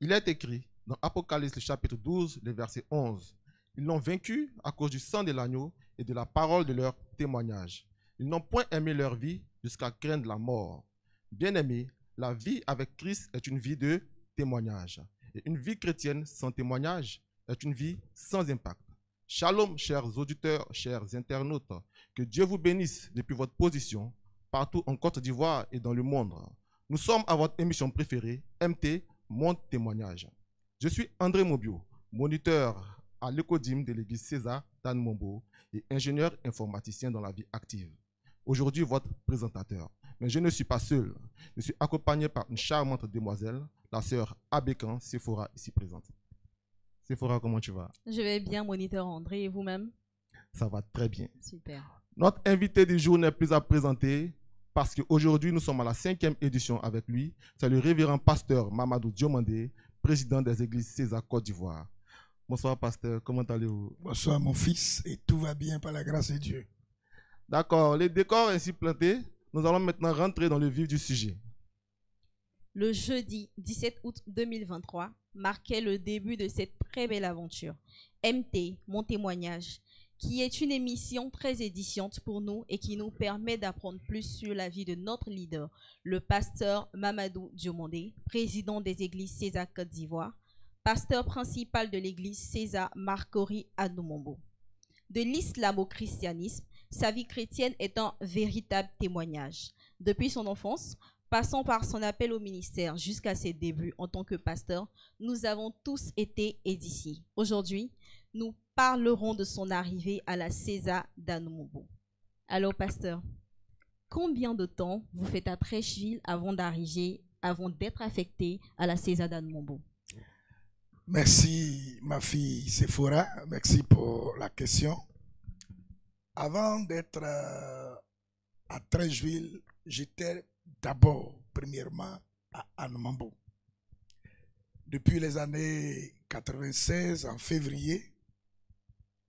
Il est écrit dans Apocalypse le chapitre 12, le verset 11. Ils l'ont vaincu à cause du sang de l'agneau et de la parole de leur témoignage. Ils n'ont point aimé leur vie jusqu'à craindre la mort. Bien-aimés, la vie avec Christ est une vie de témoignage. Et une vie chrétienne sans témoignage est une vie sans impact. Shalom, chers auditeurs, chers internautes. Que Dieu vous bénisse depuis votre position, partout en Côte d'Ivoire et dans le monde. Nous sommes à votre émission préférée, MT, Mon témoignage. Je suis André Mobio, moniteur à l'Écodim de l'église César d'Anne-Mombo et ingénieur informaticien dans la vie active. Aujourd'hui, votre présentateur. Mais je ne suis pas seul. Je suis accompagné par une charmante demoiselle, la sœur Abékan Sephora, ici présente. Sephora, comment tu vas? Je vais bien, moniteur André, et vous-même? Ça va très bien. Super. Notre invité du jour n'est plus à présenter parce qu'aujourd'hui, nous sommes à la 5e édition avec lui. C'est le révérend pasteur Mamadou Diomandé, président des églises César Côte d'Ivoire. Bonsoir, pasteur. Comment allez-vous? Bonsoir, mon fils. Et tout va bien par la grâce de Dieu. D'accord. Les décors ainsi plantés, nous allons maintenant rentrer dans le vif du sujet. Le jeudi 17 août 2023 marquait le début de cette très belle aventure. MT, Mon témoignage, qui est une émission très édifiante pour nous et qui nous permet d'apprendre plus sur la vie de notre leader, le pasteur Mamadou Diomandé, président des églises César Côte d'Ivoire, pasteur principal de l'église César Marcory Anne-Mombo. De l'islam au christianisme, sa vie chrétienne est un véritable témoignage. Depuis son enfance, passant par son appel au ministère jusqu'à ses débuts en tant que pasteur, nous avons tous été édifiés. Aujourd'hui, nous parlerons de son arrivée à la César d'Anne-Mombo. Alors, pasteur, combien de temps vous faites à Trècheville avant d'être affecté à la César d'Anne-Mombo? Merci, ma fille Sephora. Merci pour la question. Avant d'être à Trècheville, j'étais d'abord, premièrement, à Anne-Mombo. Depuis les années 96, en février,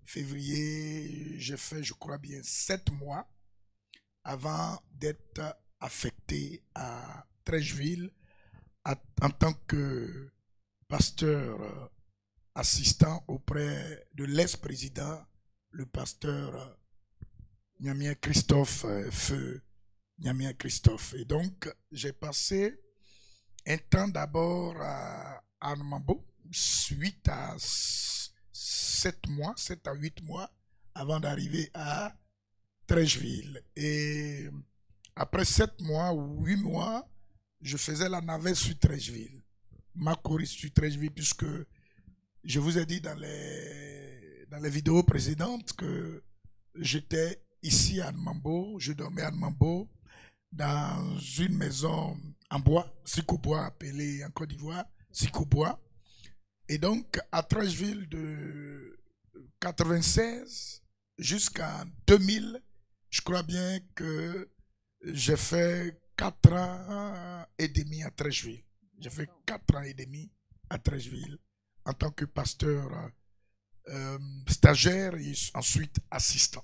j'ai fait, je crois bien, 7 mois avant d'être affecté à Trècheville en tant que pasteur assistant auprès de l'ex-président, le pasteur Niamien Christophe, feu Niamien Christophe. Et donc, j'ai passé un temps d'abord à Anne-Mombo, suite à 7 à 8 mois, avant d'arriver à Trècheville. Et après 7 mois ou 8 mois, je faisais la navette sur Trècheville. Marcory sur Trècheville, puisque je vous ai dit dans les vidéos précédentes que j'étais ici à Anne-Mombo, je dormais à Anne-Mombo dans une maison en bois, Sikobois, appelée en Côte d'Ivoire, Sikobois. Et donc, à Trècheville de 96 jusqu'en 2000, je crois bien que j'ai fait 4 ans et demi à Trècheville. J'ai fait 4 ans et demi à Trècheville en tant que pasteur stagiaire et ensuite assistant.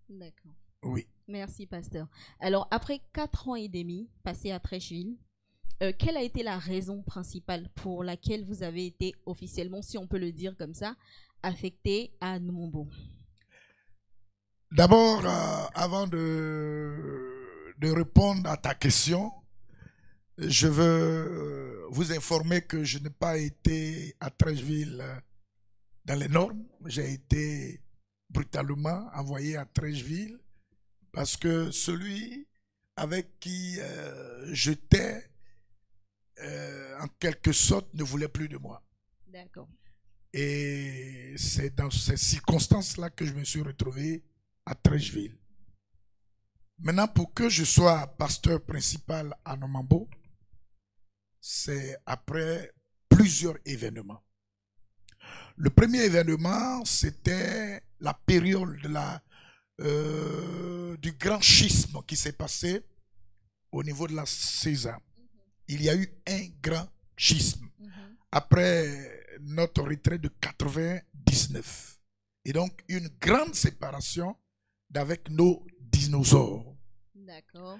D'accord. Oui. Merci, pasteur. Alors, après 4 ans et demi passés à Trècheville, quelle a été la raison principale pour laquelle vous avez été officiellement, si on peut le dire comme ça, affecté à Anne-Mombo? D'abord, avant de répondre à ta question, je veux vous informer que je n'ai pas été à Trècheville dans les normes. J'ai été brutalement envoyé à Trècheville parce que celui avec qui j'étais, en quelque sorte, ne voulait plus de moi. D'accord. Et c'est dans ces circonstances-là que je me suis retrouvé à Trècheville. Maintenant, pour que je sois pasteur principal à Anne-Mombo, c'est après plusieurs événements. Le premier événement, c'était la période du grand schisme qui s'est passé au niveau de la César. Il y a eu un grand schisme après notre retrait de 99. Et donc, une grande séparation d'avec nos dinosaures. D'accord.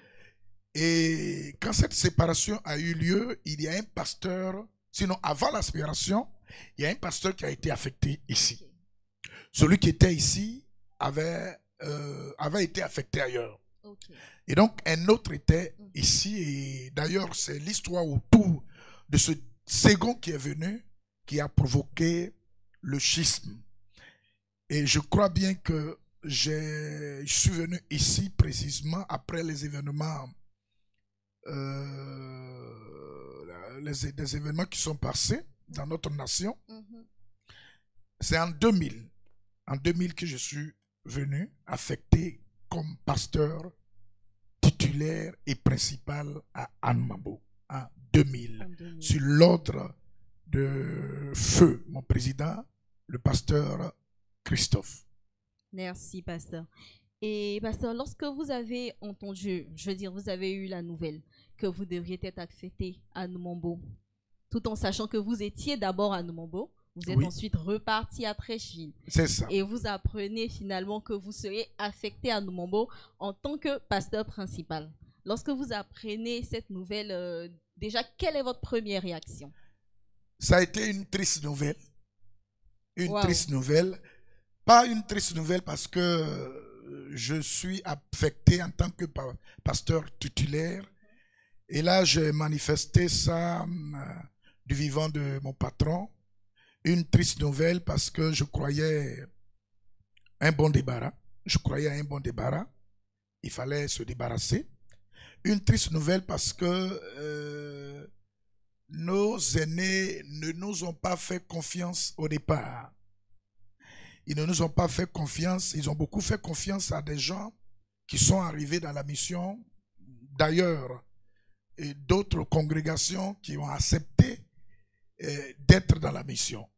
Et quand cette séparation a eu lieu, il y a un pasteur Sinon, avant l'aspiration, il y a un pasteur qui a été affecté ici. Celui qui était ici avait été affecté ailleurs. Et donc, un autre était ici. Et d'ailleurs, c'est l'histoire autour de ce second qui est venu qui a provoqué le schisme. Et je crois bien que je suis venu ici précisément après les événements, des événements qui sont passés dans notre nation. C'est en 2000 que je suis venu affecté comme pasteur titulaire et principal à Anne-Mambo en 2000, sur l'ordre de feu mon président, le pasteur Christophe. Merci, pasteur. Et pasteur, lorsque vous avez entendu, je veux dire, vous avez eu la nouvelle que vous devriez être affecté à Noumombo, tout en sachant que vous étiez d'abord à Noumombo, vous êtes ensuite reparti à Treichville. C'est ça. Et vous apprenez finalement que vous seriez affecté à Noumombo en tant que pasteur principal. Lorsque vous apprenez cette nouvelle, déjà, quelle est votre première réaction? Ça a été une triste nouvelle. Triste nouvelle. Pas une triste nouvelle parce que je suis affecté en tant que pasteur titulaire. Et là, j'ai manifesté ça du vivant de mon patron. Une triste nouvelle parce que je croyais un bon débarras. Je croyais à un bon débarras. Il fallait se débarrasser. Une triste nouvelle parce que nos aînés ne nous ont pas fait confiance au départ. Ils ne nous ont pas fait confiance. Ils ont beaucoup fait confiance à des gens qui sont arrivés dans la mission d'ailleurs et d'autres congrégations qui ont accepté d'être dans la mission.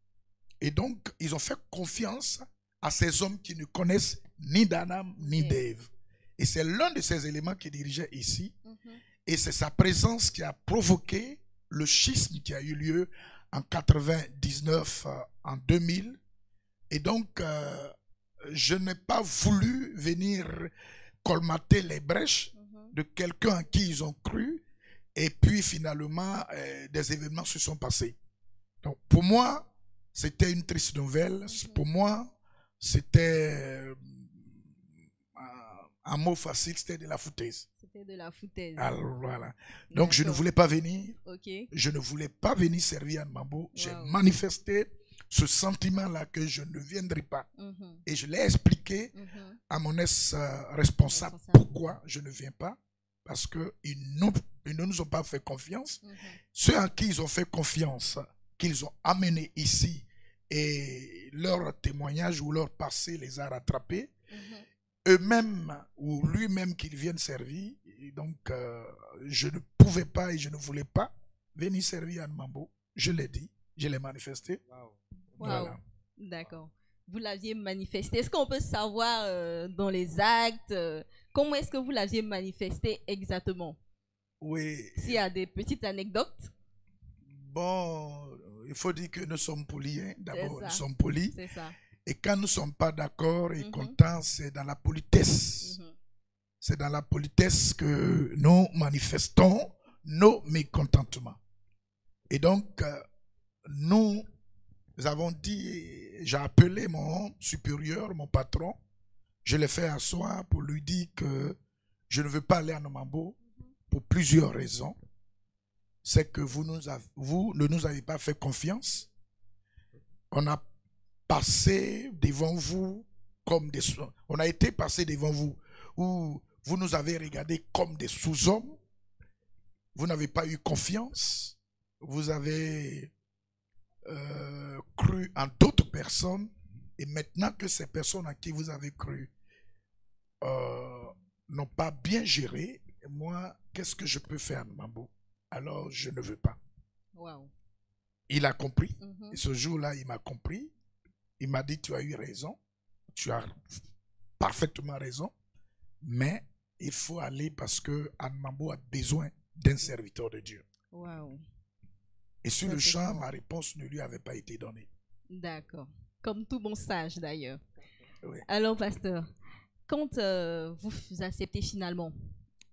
Et donc, ils ont fait confiance à ces hommes qui ne connaissent ni d'Anam ni d'Ève. Et c'est l'un de ces éléments qui dirigeait ici. Et c'est sa présence qui a provoqué le schisme qui a eu lieu en 99, en 2000. Et donc, je n'ai pas voulu venir colmater les brèches de quelqu'un en qui ils ont cru. Et puis, finalement, des événements se sont passés. Donc, pour moi, c'était une triste nouvelle. Pour moi, c'était un mot facile, c'était de la foutaise. C'était de la foutaise. Alors, voilà. Donc, je ne voulais pas venir. Okay. Je ne voulais pas venir servir à Mambo. J'ai manifesté ce sentiment-là que je ne viendrai pas. Et je l'ai expliqué à mon ex-responsable pourquoi je ne viens pas. Parce qu'ils ne nous ont pas fait confiance. Ceux à qui ils ont fait confiance, qu'ils ont amenés ici, et leur témoignage ou leur passé les a rattrapés, eux-mêmes ou lui-même qu'ils viennent servir. Et donc, je ne pouvais pas et je ne voulais pas venir servir à Mambo. Je l'ai dit, je l'ai manifesté. Voilà. D'accord. Vous l'aviez manifesté. Est-ce qu'on peut savoir dans les actes, comment est-ce que vous l'aviez manifesté exactement? Oui. S'il y a des petites anecdotes. Bon, il faut dire que nous sommes polis. Hein. D'abord, nous sommes polis. C'est ça. Et quand nous ne sommes pas d'accord et contents, c'est dans la politesse. C'est dans la politesse que nous manifestons nos mécontentements. Et donc, nous avons dit, j'ai appelé mon supérieur, mon patron, je l'ai fait asseoir pour lui dire que je ne veux pas aller à Noumombo pour plusieurs raisons. C'est que vous ne nous avez pas fait confiance. On a passé devant vous comme des... On a été passé devant vous où vous nous avez regardé comme des sous-hommes. Vous n'avez pas eu confiance. Vous avez cru en d'autres personnes. Et maintenant que ces personnes à qui vous avez cru n'ont pas bien géré, moi, qu'est-ce que je peux faire, Mambo? Alors, je ne veux pas. Wow. Il a compris. Et ce jour-là, il m'a compris. Il m'a dit, tu as eu raison. Tu as parfaitement raison. Mais il faut aller parce que Anne-Mambo a besoin d'un serviteur de Dieu. Wow. Et sur le champ, ma réponse ne lui avait pas été donnée. D'accord. Comme tout bon sage d'ailleurs. Oui. Alors, pasteur, quand vous acceptez finalement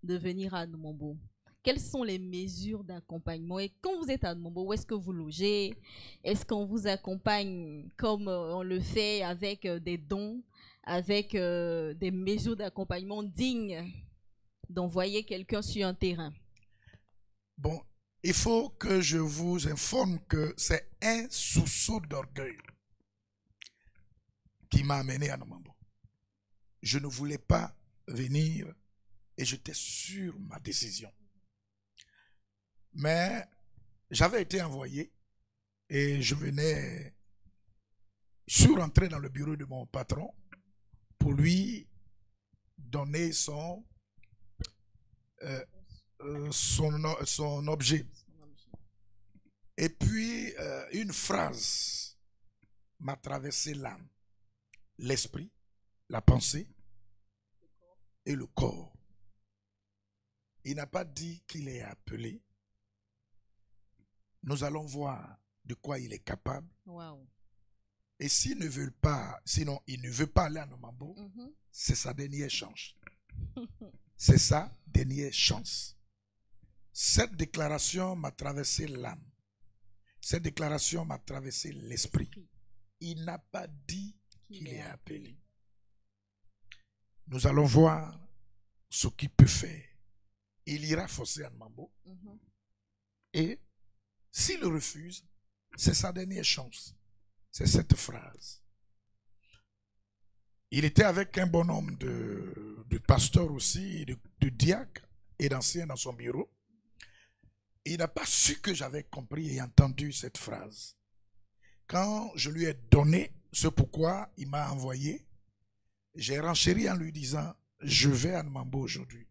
de venir à Noumombo, quelles sont les mesures d'accompagnement? Et quand vous êtes à Nombo, où est-ce que vous logez? Est-ce qu'on vous accompagne comme on le fait avec des dons, avec des mesures d'accompagnement dignes d'envoyer quelqu'un sur un terrain? Bon, il faut que je vous informe que c'est un soupçon d'orgueil qui m'a amené à Nomambo. Je ne voulais pas venir et j'étais sûr de ma décision. Mais j'avais été envoyé et je suis rentré dans le bureau de mon patron pour lui donner son objet. Et puis, une phrase m'a traversé l'âme, l'esprit, la pensée et le corps. Il n'a pas dit qu'il est appelé. Nous allons voir de quoi il est capable. Wow. Et s'il ne veut pas, sinon il ne veut pas aller à Nomambo, c'est sa dernière chance. C'est sa dernière chance. Cette déclaration m'a traversé l'âme. Cette déclaration m'a traversé l'esprit. Il n'a pas dit qu'il est appelé. Nous allons voir ce qu'il peut faire. Il ira forcer à Nomambo. Et s'il refuse, c'est sa dernière chance. C'est cette phrase. Il était avec un bon nombre de pasteurs aussi, de diacres et d'anciens dans son bureau. Il n'a pas su que j'avais compris et entendu cette phrase. Quand je lui ai donné ce pourquoi il m'a envoyé, j'ai renchéri en lui disant, je vais à Nomambo aujourd'hui.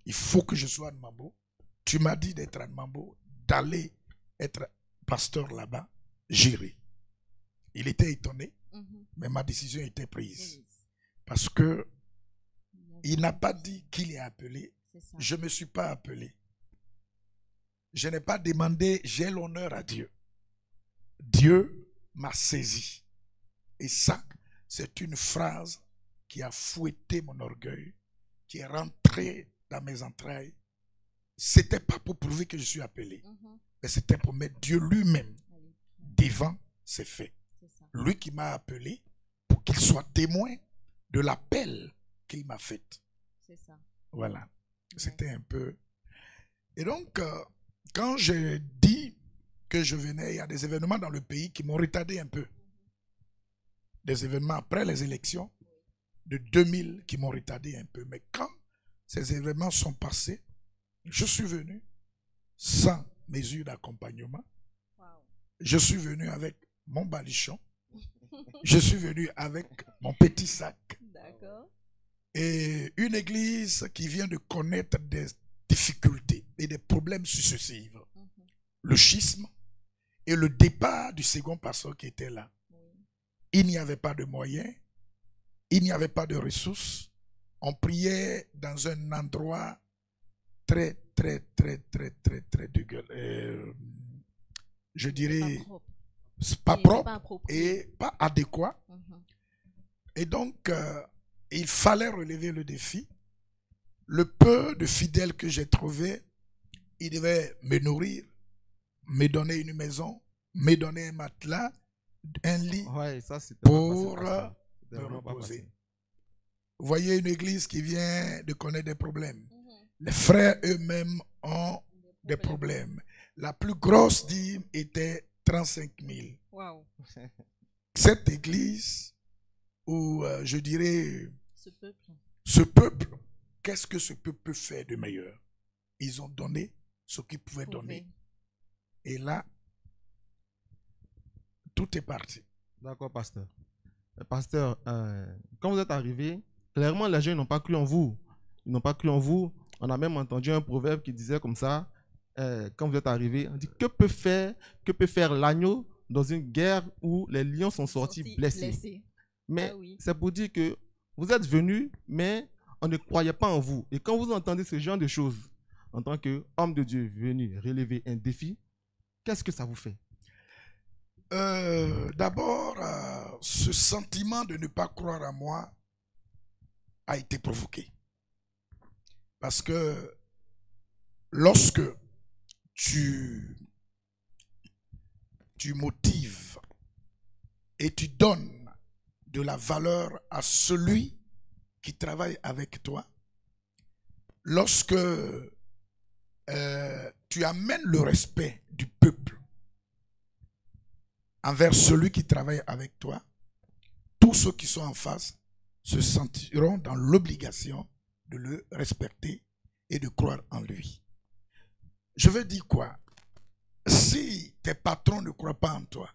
Il faut que je sois à Nomambo. Tu m'as dit d'être à Nomambo, d'aller être pasteur là-bas, j'irai. Il était étonné, mais ma décision était prise. Parce que il n'a pas dit qu'il est appelé. Je ne me suis pas appelé. Je n'ai pas demandé, j'ai l'honneur à Dieu. Dieu m'a saisi. Et ça, c'est une phrase qui a fouetté mon orgueil, qui est rentrée dans mes entrailles. Ce n'était pas pour prouver que je suis appelé, mais c'était pour mettre Dieu lui-même devant ses faits. Lui qui m'a appelé pour qu'il soit témoin de l'appel qu'il m'a fait. C'est ça. Voilà. C'était un peu... Et donc, quand j'ai dit que je venais, il y a des événements dans le pays qui m'ont retardé un peu. Des événements après les élections de 2000 qui m'ont retardé un peu. Mais quand ces événements sont passés, je suis venu sans mesure d'accompagnement. Wow. Je suis venu avec mon balichon. Je suis venu avec mon petit sac. D'accord. Et une église qui vient de connaître des difficultés et des problèmes successifs. Le schisme et le départ du second pasteur qui était là. Il n'y avait pas de moyens, il n'y avait pas de ressources. On priait dans un endroit très dégueulasse. Je dirais pas propre et pas adéquat. Et donc, il fallait relever le défi. Le peu de fidèles que j'ai trouvé, ils devaient me nourrir, me donner une maison, me donner un matelas, un lit pour me reposer. Vous voyez une église qui vient de connaître des problèmes. Les frères eux-mêmes ont des problèmes. La plus grosse dîme était 35 000. Wow. Cette église, où je dirais, ce peuple, qu'est-ce que ce peuple peut faire de meilleur? Ils ont donné ce qu'ils pouvaient donner. Et là, tout est parti. D'accord, pasteur. Pasteur, quand vous êtes arrivé, clairement, les gens n'ont pas cru en vous. Ils n'ont pas cru en vous. On a même entendu un proverbe qui disait comme ça, quand vous êtes arrivé, on dit, que peut faire l'agneau dans une guerre où les lions sont sortis blessés? Mais c'est pour dire que vous êtes venu, mais on ne croyait pas en vous. Et quand vous entendez ce genre de choses, en tant qu'homme de Dieu venu relever un défi, qu'est-ce que ça vous fait? D'abord, ce sentiment de ne pas croire à moi a été provoqué. Parce que lorsque tu motives et tu donnes de la valeur à celui qui travaille avec toi, lorsque tu amènes le respect du peuple envers celui qui travaille avec toi, tous ceux qui sont en face se sentiront dans l'obligation de le respecter et de croire en lui. Je veux dire quoi? Si tes patrons ne croient pas en toi,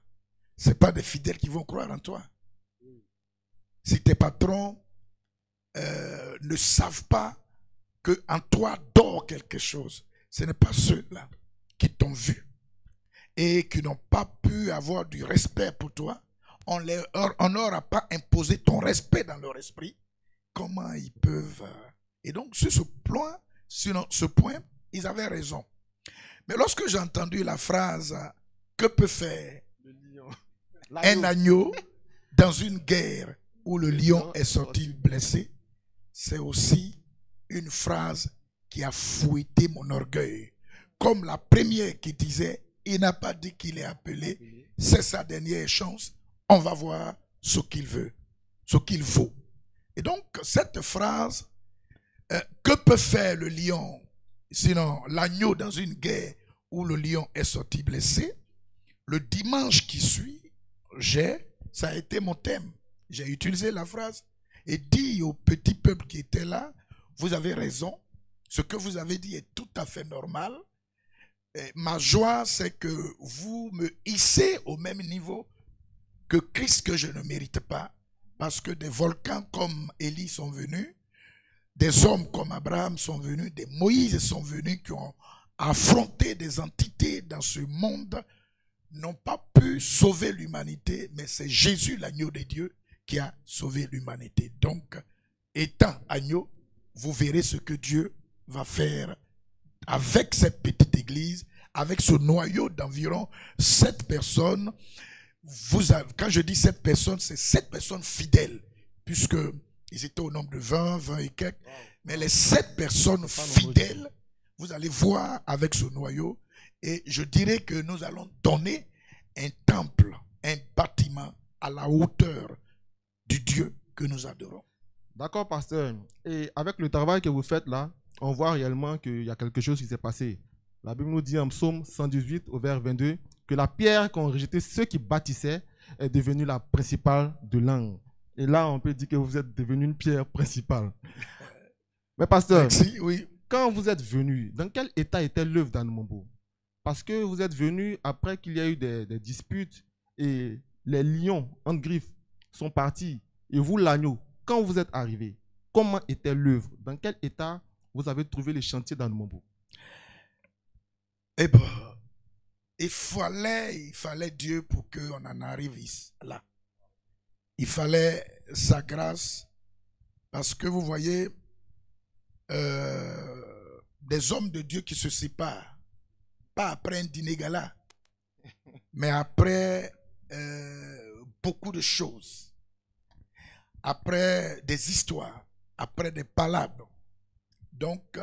ce n'est pas des fidèles qui vont croire en toi. Si tes patrons ne savent pas qu'en toi dort quelque chose, ce n'est pas ceux-là qui t'ont vu et qui n'ont pas pu avoir du respect pour toi. On n'aura pas imposé ton respect dans leur esprit. Comment ils peuvent... Et donc, sur ce point, ils avaient raison. Mais lorsque j'ai entendu la phrase « Que peut faire un agneau dans une guerre où le lion est sorti blessé ?» c'est aussi une phrase qui a fouetté mon orgueil. Comme la première qui disait « Il n'a pas dit qu'il est appelé, c'est sa dernière chance, on va voir ce qu'il veut, ce qu'il vaut. » Et donc, cette phrase « Que peut faire le lion, sinon l'agneau dans une guerre où le lion est sorti blessé ?» Le dimanche qui suit, ça a été mon thème. J'ai utilisé la phrase et dit au petit peuple qui était là, vous avez raison, ce que vous avez dit est tout à fait normal. Et ma joie, c'est que vous me hissez au même niveau que Christ que je ne mérite pas, parce que des volcans comme Élie sont venus, des hommes comme Abraham sont venus, des Moïse sont venus qui ont affronté des entités dans ce monde, n'ont pas pu sauver l'humanité, mais c'est Jésus, l'agneau de Dieu, qui a sauvé l'humanité. Donc, étant agneau, vous verrez ce que Dieu va faire avec cette petite église, avec ce noyau d'environ 7 personnes. Quand je dis 7 personnes, c'est 7 personnes fidèles, puisque ils étaient au nombre de 20 et quelques. Mais les 7 personnes fidèles, vous allez voir avec ce noyau, et je dirais que nous allons donner un temple, un bâtiment à la hauteur du Dieu que nous adorons. D'accord, pasteur. Et avec le travail que vous faites là, on voit réellement qu'il y a quelque chose qui s'est passé. La Bible nous dit en psaume 118 au vers 22 que la pierre qu'ont rejeté ceux qui bâtissaient est devenue la principale de l'angle. Et là, on peut dire que vous êtes devenu une pierre principale. Mais pasteur, merci, oui. Quand vous êtes venu, dans quel état était l'œuvre d'Anne Mombo? Parce que vous êtes venu après qu'il y a eu des disputes et les lions en griffe sont partis. Et vous, l'agneau, quand vous êtes arrivé, comment était l'œuvre? Dans quel état vous avez trouvé les chantiers d'Anne Mombo? Eh bien, il fallait Dieu pour qu'on en arrive là. Il fallait sa grâce, parce que vous voyez, des hommes de Dieu qui se séparent, pas après un dîner gala, mais après beaucoup de choses, après des histoires, après des palabres. Donc,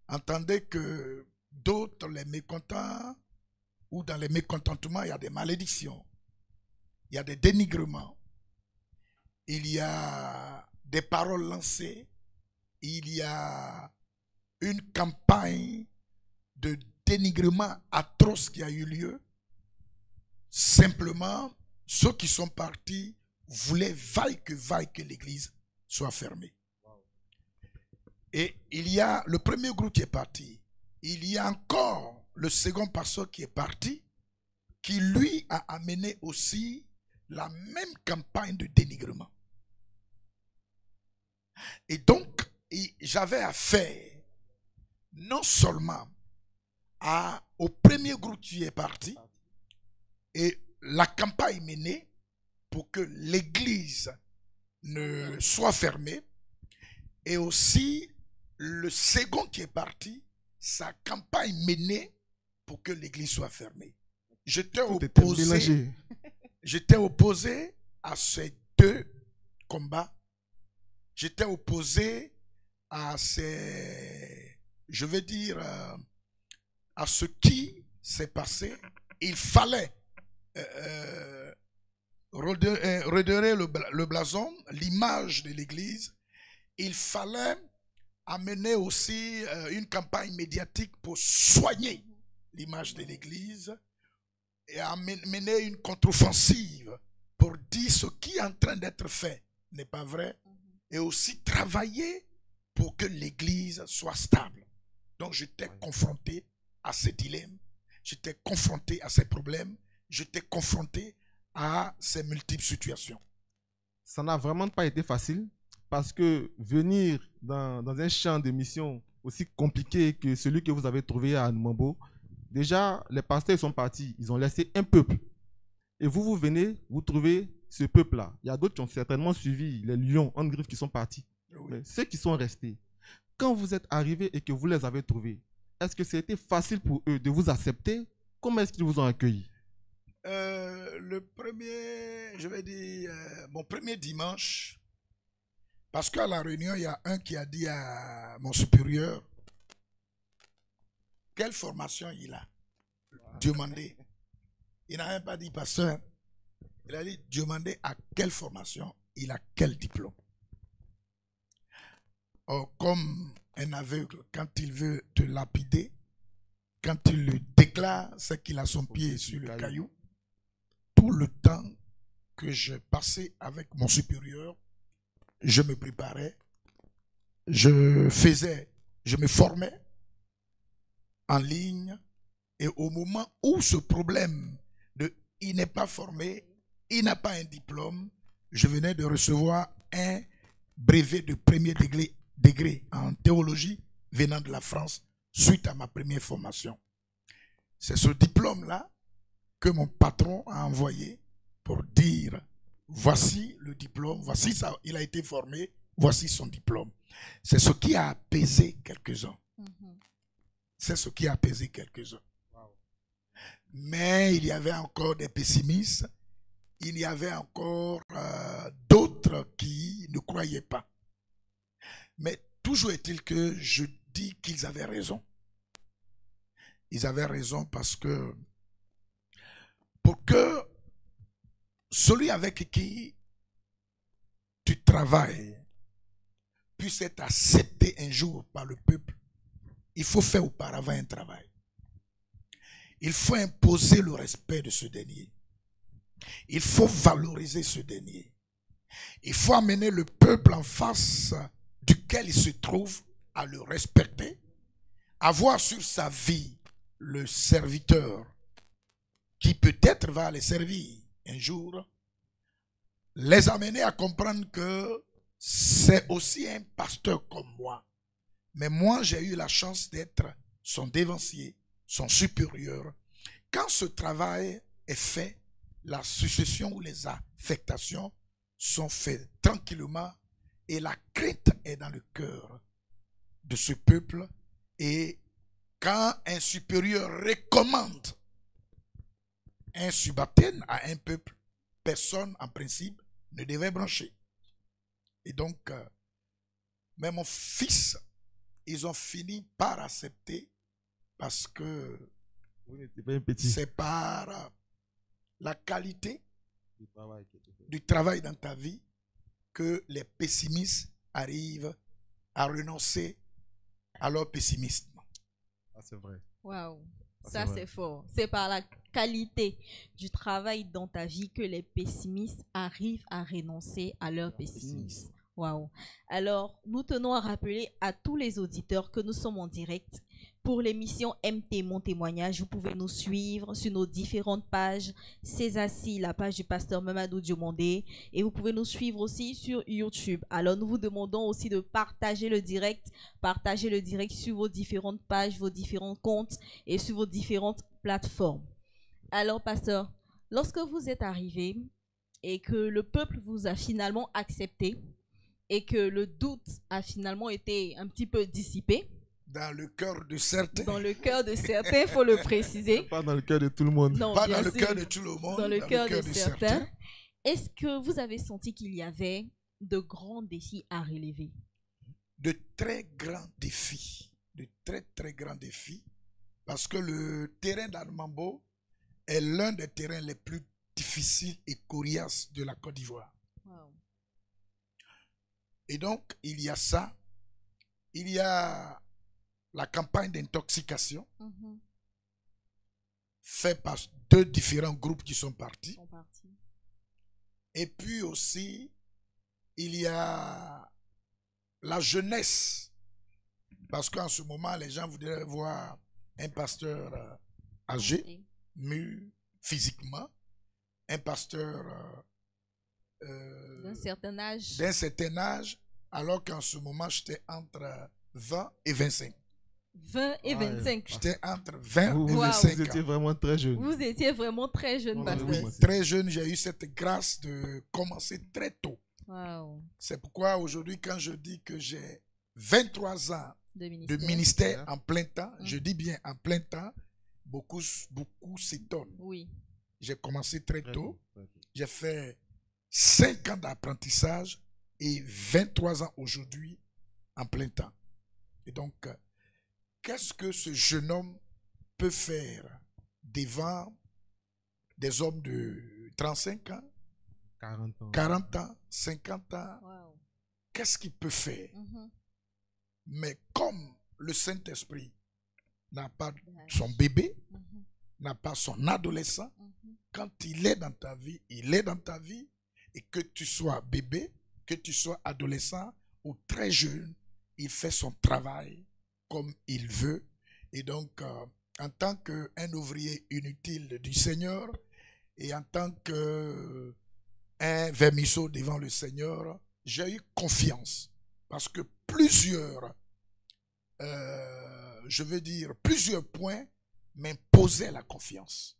entendez que d'autres, les mécontents, ou dans les mécontentements, il y a des malédictions, il y a des dénigrements, il y a des paroles lancées, il y a une campagne de dénigrement atroce qui a eu lieu. Simplement, ceux qui sont partis voulaient vaille que l'église soit fermée. Et il y a le premier groupe qui est parti. Il y a encore le second pasteur qui est parti, qui lui a amené aussi la même campagne de dénigrement. Et donc, j'avais affaire non seulement au premier groupe qui est parti, et la campagne menée pour que l'église ne soit fermée, et aussi le second qui est parti, sa campagne menée pour que l'église soit fermée. J'étais opposé à ces deux combats. J'étais opposé à ces je veux dire, à ce qui s'est passé, il fallait redorer le blason, l'image de l'Église. Il fallait amener aussi une campagne médiatique pour soigner l'image de l'Église et amener une contre-offensive pour dire ce qui est en train d'être fait n'est pas vrai, et aussi travailler pour que l'Église soit stable. Donc j'étais confronté à ces dilemmes, j'étais confronté à ces problèmes, j'étais confronté à ces multiples situations. Ça n'a vraiment pas été facile parce que venir dans un champ de mission aussi compliqué que celui que vous avez trouvé à Numambo, déjà les pasteurs sont partis, ils ont laissé un peuple. Et vous venez, vous trouvez ce peuple-là. Il y a d'autres qui ont certainement suivi les lions en griffe qui sont partis. Oui. Mais ceux qui sont restés, quand vous êtes arrivés et que vous les avez trouvés, est-ce que c'était facile pour eux de vous accepter? Comment est-ce qu'ils vous ont accueilli? Le premier, je vais dire, mon premier dimanche, parce qu'à la réunion, il y a un qui a dit à mon supérieur, quelle formation il a? Demandez. Il n'a même pas dit pasteur. Il a dit demandez à quelle formation, il a quel diplôme. Or, comme un aveugle, quand il veut te lapider, quand il le déclare, c'est qu'il a son pied sur le caillou. Tout le temps que je passais avec mon supérieur, je me préparais, je me formais en ligne, et au moment où ce problème de il n'est pas formé, il n'a pas un diplôme, je venais de recevoir un brevet de premier degré en théologie venant de la France suite à ma première formation. C'est ce diplôme-là que mon patron a envoyé pour dire voici le diplôme, voici ça, il a été formé, voici son diplôme. C'est ce qui a apaisé quelques-uns. C'est ce qui a apaisé quelques-uns. Mais il y avait encore des pessimistes, il y avait encore d'autres qui ne croyaient pas. Mais toujours est-il que je dis qu'ils avaient raison. Ils avaient raison parce que pour que celui avec qui tu travailles puisse être accepté un jour par le peuple, il faut faire auparavant un travail. Il faut imposer le respect de ce dernier. Il faut valoriser ce dernier. Il faut amener le peuple en face duquel il se trouve à le respecter, avoir sur sa vie le serviteur qui peut-être va les servir un jour, les amener à comprendre que c'est aussi un pasteur comme moi. Mais moi, j'ai eu la chance d'être son dévancier, son supérieur. Quand ce travail est fait, la succession ou les affectations sont faites tranquillement et la crainte est dans le cœur de ce peuple. Et quand un supérieur recommande un subalterne à un peuple, personne en principe ne devait brancher. Et donc, même mon fils, ils ont fini par accepter parce que c'est par la qualité du travail dans ta vie que les pessimistes arrivent à renoncer à leur pessimisme. Ah, c'est vrai. Waouh, ça c'est fort. C'est par la qualité du travail dans ta vie que les pessimistes arrivent à renoncer à leur pessimisme. Waouh. Alors, nous tenons à rappeler à tous les auditeurs que nous sommes en direct pour l'émission MT Mon Témoignage. Vous pouvez nous suivre sur nos différentes pages. C'est assis, la page du pasteur Mamadou Diomandé. Et vous pouvez nous suivre aussi sur YouTube. Alors, nous vous demandons aussi de partager le direct sur vos différentes pages, vos différents comptes et sur vos différentes plateformes. Alors, pasteur, lorsque vous êtes arrivé et que le peuple vous a finalement accepté, et que le doute a finalement été un petit peu dissipé. Dans le cœur de certains. Dans le cœur de certains, il faut le préciser. Pas dans le cœur de tout le monde. Non, pas dans le cœur de tout le monde. Dans le cœur de certains. Est-ce que vous avez senti qu'il y avait de grands défis à relever? De très grands défis. de très très grands défis parce que le terrain d'Anamambo est l'un des terrains les plus difficiles et coriaces de la Côte d'Ivoire. Wow. Et donc, il y a ça. Il y a la campagne d'intoxication faite par 2 différents groupes qui sont partis. Et puis aussi, il y a la jeunesse. Parce qu'en ce moment, les gens voudraient voir un pasteur âgé, mûr physiquement, un pasteur d'un certain âge, alors qu'en ce moment, j'étais entre 20 et 25. 20 et 25. J'étais entre 20 et Wow. 25 Vous étiez vraiment très jeune. Vous étiez vraiment très jeune, pasteur. Oui, très jeune, j'ai eu cette grâce de commencer très tôt. Wow. C'est pourquoi aujourd'hui, quand je dis que j'ai 23 ans de ministère en plein temps, je dis bien en plein temps, beaucoup s'étonnent. Oui. J'ai commencé très tôt. J'ai fait 5 ans d'apprentissage et 23 ans aujourd'hui en plein temps. Et donc, qu'est-ce que ce jeune homme peut faire devant des hommes de 35 ans, 40 ans, 50 ans? Wow. Qu'est-ce qu'il peut faire? Mais comme le Saint-Esprit n'a pas son bébé, n'a pas son adolescent, quand il est dans ta vie, il est dans ta vie, et que tu sois bébé, que tu sois adolescent ou très jeune, il fait son travail comme il veut. Et donc, en tant qu'un ouvrier inutile du Seigneur et en tant qu'un vermisseau devant le Seigneur, j'ai eu confiance parce que plusieurs points m'imposaient la confiance.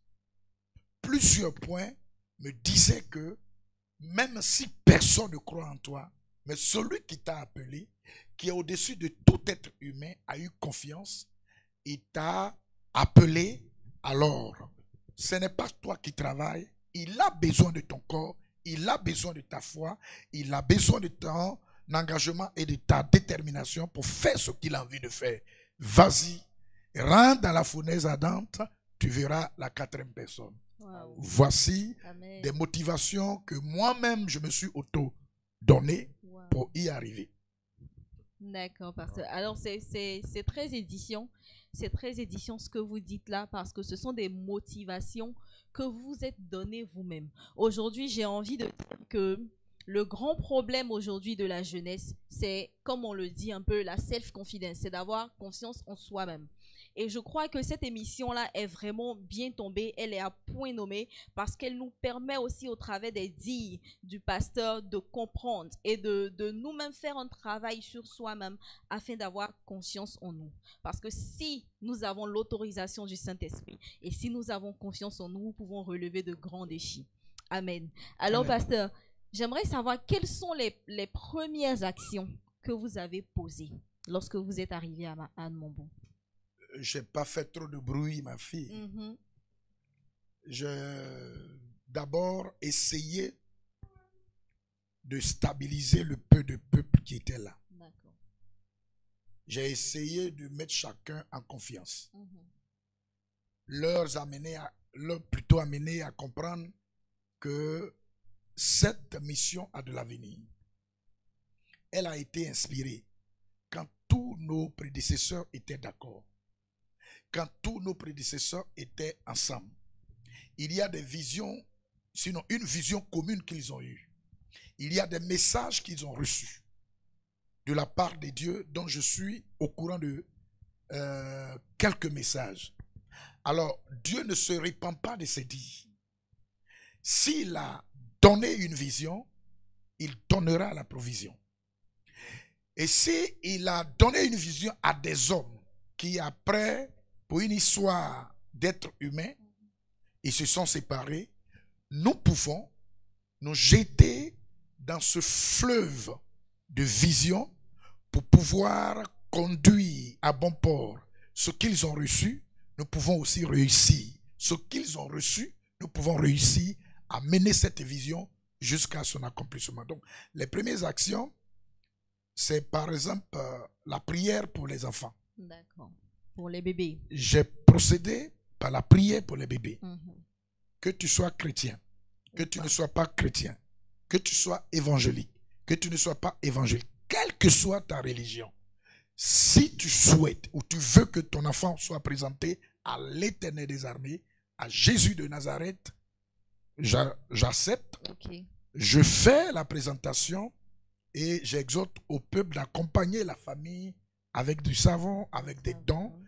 Plusieurs points me disaient que même si personne ne croit en toi, mais celui qui t'a appelé, qui est au-dessus de tout être humain, a eu confiance, il t'a appelé, alors ce n'est pas toi qui travailles, il a besoin de ton corps, il a besoin de ta foi, il a besoin de ton engagement et de ta détermination pour faire ce qu'il a envie de faire. Vas-y, rentre dans la fournaise ardente, tu verras la 4e personne. Wow. Voici Amen. des motivations que moi-même je me suis auto-donné pour y arriver. D'accord, pasteur. Alors, c'est très édition. C'est très édition ce que vous dites là parce que ce sont des motivations que vous êtes données vous-même. Aujourd'hui, j'ai envie de dire que le grand problème aujourd'hui de la jeunesse, c'est, comme on le dit un peu, la self-confidence. C'est d'avoir confiance en soi-même. Et je crois que cette émission-là est vraiment bien tombée, elle est à point nommé parce qu'elle nous permet aussi au travers des dires du pasteur de comprendre et de nous-mêmes faire un travail sur soi-même afin d'avoir confiance en nous. Parce que si nous avons l'autorisation du Saint-Esprit et si nous avons confiance en nous, nous pouvons relever de grands défis. Amen. Alors, Amen. pasteur, j'aimerais savoir quelles sont les premières actions que vous avez posées lorsque vous êtes arrivé à Anamambo. Je n'ai pas fait trop de bruit, ma fille. J'ai d'abord essayé de stabiliser le peu de peuple qui était là. J'ai essayé de mettre chacun en confiance. Leur plutôt amener à comprendre que cette mission a de l'avenir. Elle a été inspirée quand tous nos prédécesseurs étaient d'accord. Quand tous nos prédécesseurs étaient ensemble. Il y a des visions, sinon une vision commune qu'ils ont eue. Il y a des messages qu'ils ont reçus de la part de Dieu, dont je suis au courant de quelques messages. Alors, Dieu ne se répand pas de ses dires. S'il a donné une vision, il donnera la provision. Et s'il a donné une vision à des hommes qui, après, pour une histoire d'être humain, ils se sont séparés, nous pouvons nous jeter dans ce fleuve de vision pour pouvoir conduire à bon port ce qu'ils ont reçu. Nous pouvons aussi réussir. Ce qu'ils ont reçu, nous pouvons réussir à mener cette vision jusqu'à son accomplissement. Donc, les premières actions, c'est par exemple la prière pour les enfants. D'accord. Pour les bébés. J'ai procédé par la prière pour les bébés. Que tu sois chrétien, que tu ne sois pas chrétien, que tu sois évangélique, que tu ne sois pas évangélique, quelle que soit ta religion, si tu souhaites ou tu veux que ton enfant soit présenté à l'Éternel des armées, à Jésus de Nazareth, j'accepte, je fais la présentation et j'exhorte au peuple d'accompagner la famille avec du savon, avec des dons,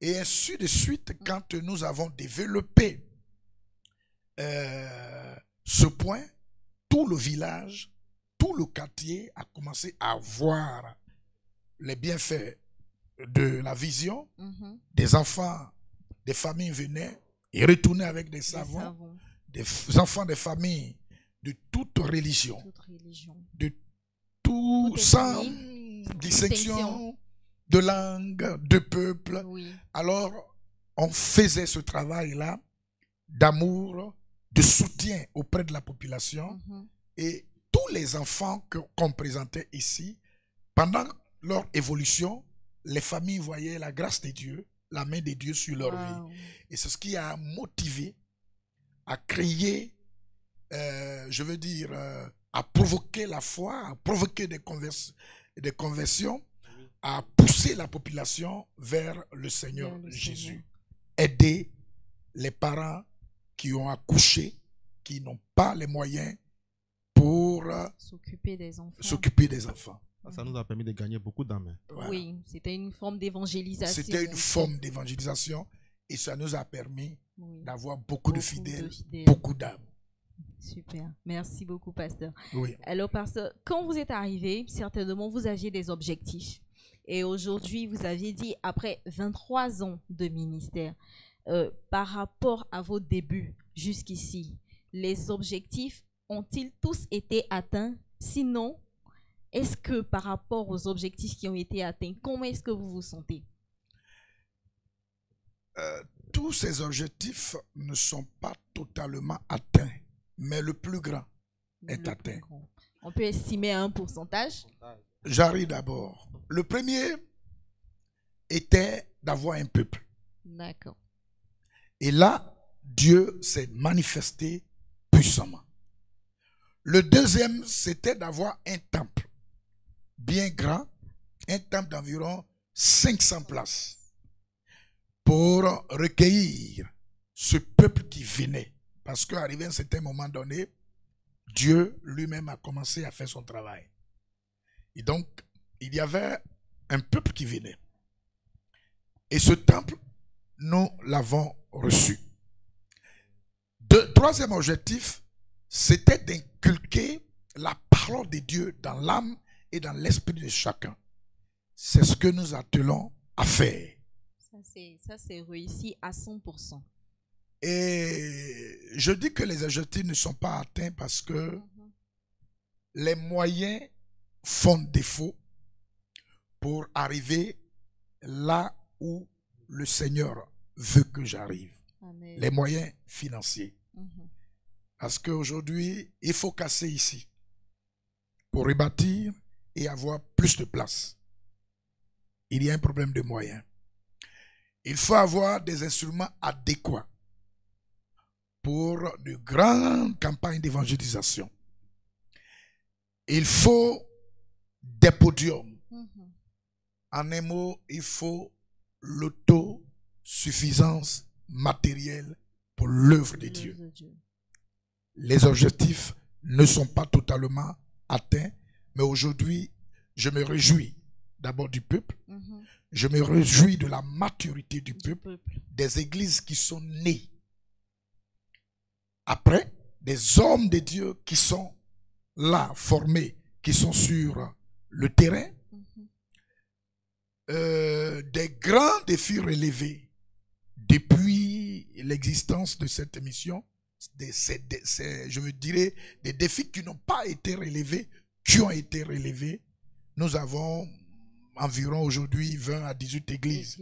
et ainsi de suite. Quand nous avons développé ce point, tout le village, tout le quartier a commencé à voir les bienfaits de la vision. Des enfants, des familles venaient et retournaient avec des savons. Des enfants des familles de toute religion, de tout, sans distinction de langue, de peuple. Alors, on faisait ce travail-là d'amour, de soutien auprès de la population. Et tous les enfants qu'on présentait ici, pendant leur évolution, les familles voyaient la grâce de Dieu, la main de Dieu sur leur vie. Et c'est ce qui a motivé à créer, je veux dire, à provoquer la foi, à provoquer des conversions, à pousser la population vers le Seigneur Jésus. Aider les parents qui ont accouché, qui n'ont pas les moyens pour s'occuper des enfants. Ça nous a permis de gagner beaucoup d'âmes. Voilà. Oui, c'était une forme d'évangélisation. C'était une forme d'évangélisation et ça nous a permis d'avoir beaucoup de fidèles, beaucoup d'âmes. Super. Merci beaucoup, pasteur. Oui. Alors, pasteur, quand vous êtes arrivé, certainement, vous aviez des objectifs. Et aujourd'hui, vous aviez dit, après 23 ans de ministère, par rapport à vos débuts jusqu'ici, les objectifs ont-ils tous été atteints? Sinon, est-ce que par rapport aux objectifs qui ont été atteints, comment est-ce que vous vous sentez? Tous ces objectifs ne sont pas totalement atteints, mais le plus grand est atteint. On peut estimer un pourcentage? J'arrive d'abord. Le premier était d'avoir un peuple. D'accord. Et là, Dieu s'est manifesté puissamment. Le deuxième, c'était d'avoir un temple bien grand, un temple d'environ 500 places pour recueillir ce peuple qui venait. Parce qu'arrivé à un certain moment donné, Dieu lui-même a commencé à faire son travail. Et donc, il y avait un peuple qui venait. Et ce temple, nous l'avons reçu. Troisième objectif, c'était d'inculquer la parole de Dieu dans l'âme et dans l'esprit de chacun. C'est ce que nous attelons à faire. Ça, c'est réussi à 100%. Et je dis que les objectifs ne sont pas atteints parce que les moyens font défaut pour arriver là où le Seigneur veut que j'arrive. Les moyens financiers. Parce qu'aujourd'hui, il faut casser ici pour rebâtir et avoir plus de place. Il y a un problème de moyens. Il faut avoir des instruments adéquats pour de grandes campagnes d'évangélisation. Il faut des podiums. En un mot, il faut l'autosuffisance matérielle pour l'œuvre de Dieu. Les objectifs ne sont pas totalement atteints, mais aujourd'hui, je me réjouis d'abord du peuple. Je me réjouis de la maturité du peuple, des églises qui sont nées. Après, des hommes de Dieu qui sont là, formés, qui sont sur le terrain. Des grands défis relevés depuis l'existence de cette émission. Je me dirais des défis qui n'ont pas été relevés, qui ont été relevés. Nous avons environ aujourd'hui 20 à 18 églises.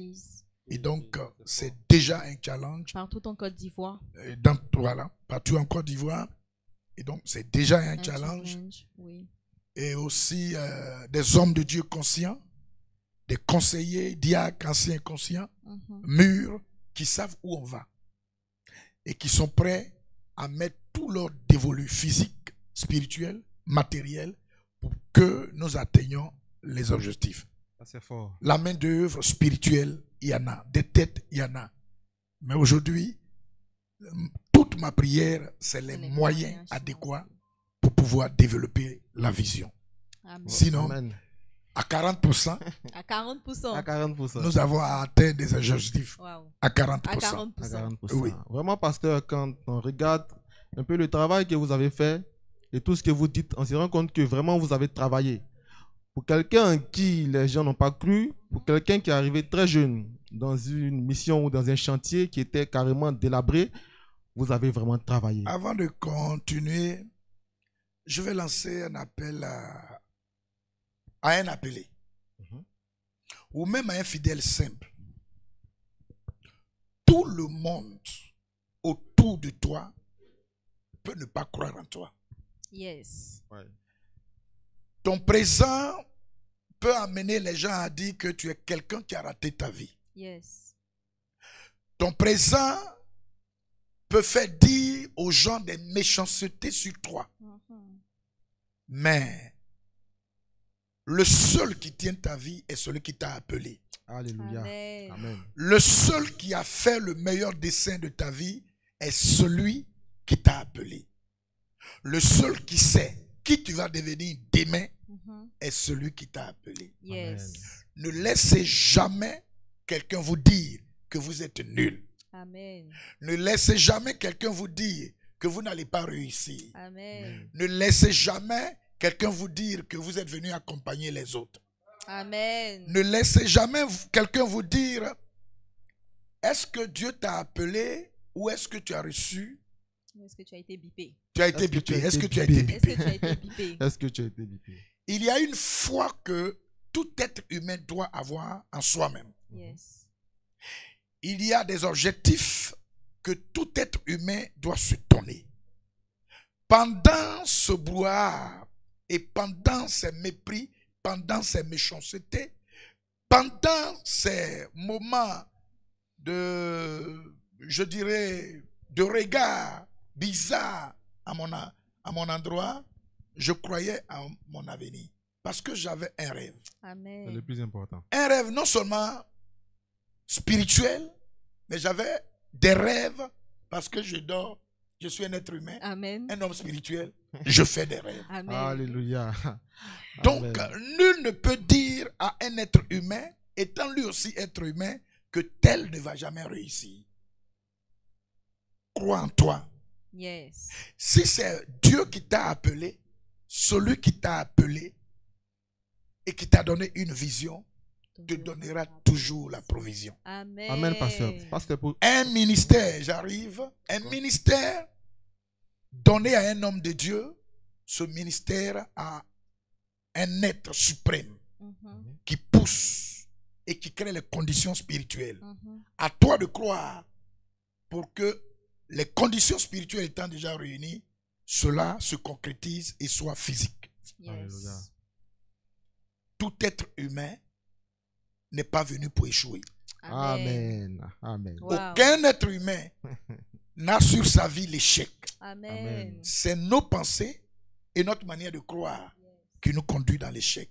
Et donc, c'est déjà un challenge. Partout en Côte d'Ivoire. Voilà, partout en Côte d'Ivoire. Et donc, c'est déjà un challenge. Oui. Et aussi des hommes de Dieu conscients, des conseillers, diacres, anciens conscients, Mhm. mûrs, qui savent où on va et qui sont prêts à mettre tout leur dévolu physique, spirituel, matériel pour que nous atteignions les objectifs. Ça, c'est fort. La main d'œuvre spirituelle, il y en a. Des têtes, il y en a. Mais aujourd'hui, toute ma prière, c'est les moyens adéquats pour pouvoir développer la vision. Amen. Sinon, Amen. à 40%, À 40%. À 40%. nous avons atteint des objectifs. Wow. À À 40%. 40%. À 40%. Oui. Vraiment, pasteur, quand on regarde un peu le travail que vous avez fait et tout ce que vous dites, on se rend compte que vraiment vous avez travaillé. Pour quelqu'un en qui les gens n'ont pas cru, pour quelqu'un qui est arrivé très jeune dans une mission ou dans un chantier qui était carrément délabré, vous avez vraiment travaillé. Avant de continuer, je vais lancer un appel à un appelé. Mhm. Ou même à un fidèle simple. Tout le monde autour de toi peut ne pas croire en toi. Yes. Ouais. Ton présent peut amener les gens à dire que tu es quelqu'un qui a raté ta vie. Yes. Ton présent peut faire dire aux gens des méchancetés sur toi. Mhm. Mais le seul qui tient ta vie est celui qui t'a appelé. Alléluia. Amen. Amen. Le seul qui a fait le meilleur dessein de ta vie est celui qui t'a appelé. Le seul qui sait qui tu vas devenir demain Mhm. est celui qui t'a appelé. Yes. Ne laissez jamais quelqu'un vous dire que vous êtes nul. Amen. Ne laissez jamais quelqu'un vous dire que vous n'allez pas réussir. Amen. Ne laissez jamais quelqu'un vous dire que vous êtes venu accompagner les autres. Amen. Ne laissez jamais quelqu'un vous dire, est-ce que Dieu t'a appelé ou est-ce que tu as reçu? Est-ce que tu as été bipé? Tu as été Est-ce que tu bipé. as Est-ce que été tu as été bipé? Est-ce que bipé? tu as été bipé? Est-ce que tu as été bipé? Il y a une foi que tout être humain doit avoir en soi-même. Yes. Il y a des objectifs que tout être humain doit se donner. Pendant ce brouhaha et pendant ces mépris, pendant ces méchancetés, pendant ces moments de, je dirais, de regard bizarre à mon endroit, je croyais à mon avenir. Parce que j'avais un rêve. C'est le Amen. plus important. Un rêve non seulement spirituel, mais j'avais des rêves parce que je dors, je suis un être humain, Amen. un homme spirituel, je fais des rêves. Amen. Alléluia. Donc, Amen. nul ne peut dire à un être humain, étant lui aussi être humain, que tel ne va jamais réussir. Crois en toi. Yes. Si c'est Dieu qui t'a appelé, celui qui t'a appelé et qui t'a donné une vision, te donnera toujours la provision. Amen. Amen, pasteur. Pasteur, pour... Un ministère, j'arrive, un ministère donné à un homme de Dieu, ce ministère a un être suprême Mhm. qui pousse et qui crée les conditions spirituelles. Mhm. À toi de croire pour que les conditions spirituelles étant déjà réunies, cela se concrétise et soit physique. Alléluia. Yes. Tout être humain n'est pas venu pour échouer. Amen. Amen. Wow. Aucun être humain n'a sur sa vie l'échec. Amen. C'est nos pensées et notre manière de croire qui nous conduit dans l'échec.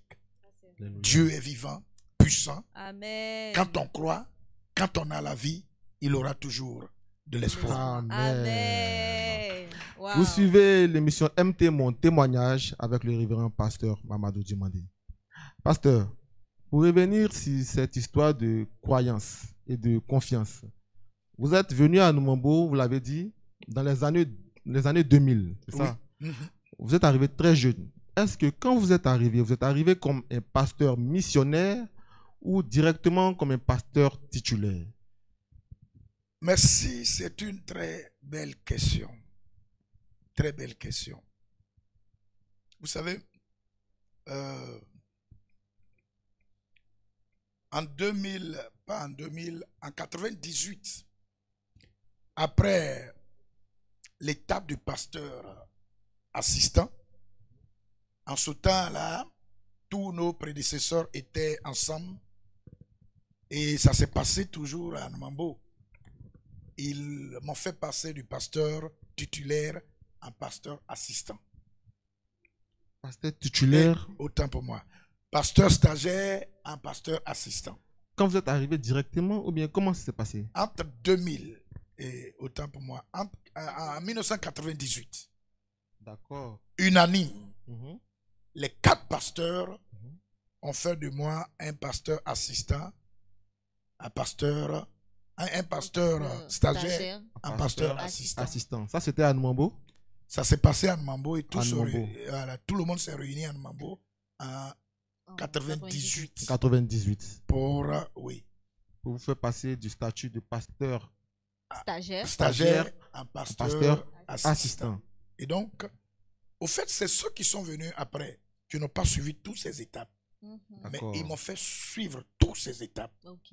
Alléluia. Dieu est vivant, puissant. Amen. Quand on croit, quand on a la vie, il aura toujours de l'espoir. Amen. Amen. Wow. Vous suivez l'émission MT Mon témoignage avec le révérend pasteur Mamadou Djimandi. Pasteur, pour revenir sur cette histoire de croyance et de confiance, vous êtes venu à Numambo, vous l'avez dit, dans les années 2000, c'est ça? Mhm. Vous êtes arrivé très jeune. Est-ce que quand vous êtes arrivé comme un pasteur missionnaire ou directement comme un pasteur titulaire? Merci, c'est une très belle question. Très belle question. Vous savez, en 98, après l'étape du pasteur assistant, en ce temps-là, tous nos prédécesseurs étaient ensemble Et ça s'est passé toujours à Namambo. Ils m'ont fait passer du pasteur titulaire en pasteur assistant. Pasteur titulaire. Et autant pour moi. Pasteur stagiaire en pasteur assistant. Quand vous êtes arrivé directement, ou bien comment ça s'est passé? Entre 2000 et autant pour moi, en 1998. D'accord. Unanime. Mhm. Les 4 pasteurs ont fait de moi un pasteur assistant, un pasteur stagiaire, un pasteur assistant. Assistant. Ça, c'était à Nwambo? Ça s'est passé à Namambo et tout le monde s'est réuni à Namambo en 98. 98. Pour Pour vous faire passer du statut de pasteur stagiaire en pasteur assistant. assistant. Et donc, au fait, c'est ceux qui sont venus après qui n'ont pas suivi toutes ces étapes. Mais D'accord. ils m'ont fait suivre toutes ces étapes. Ok.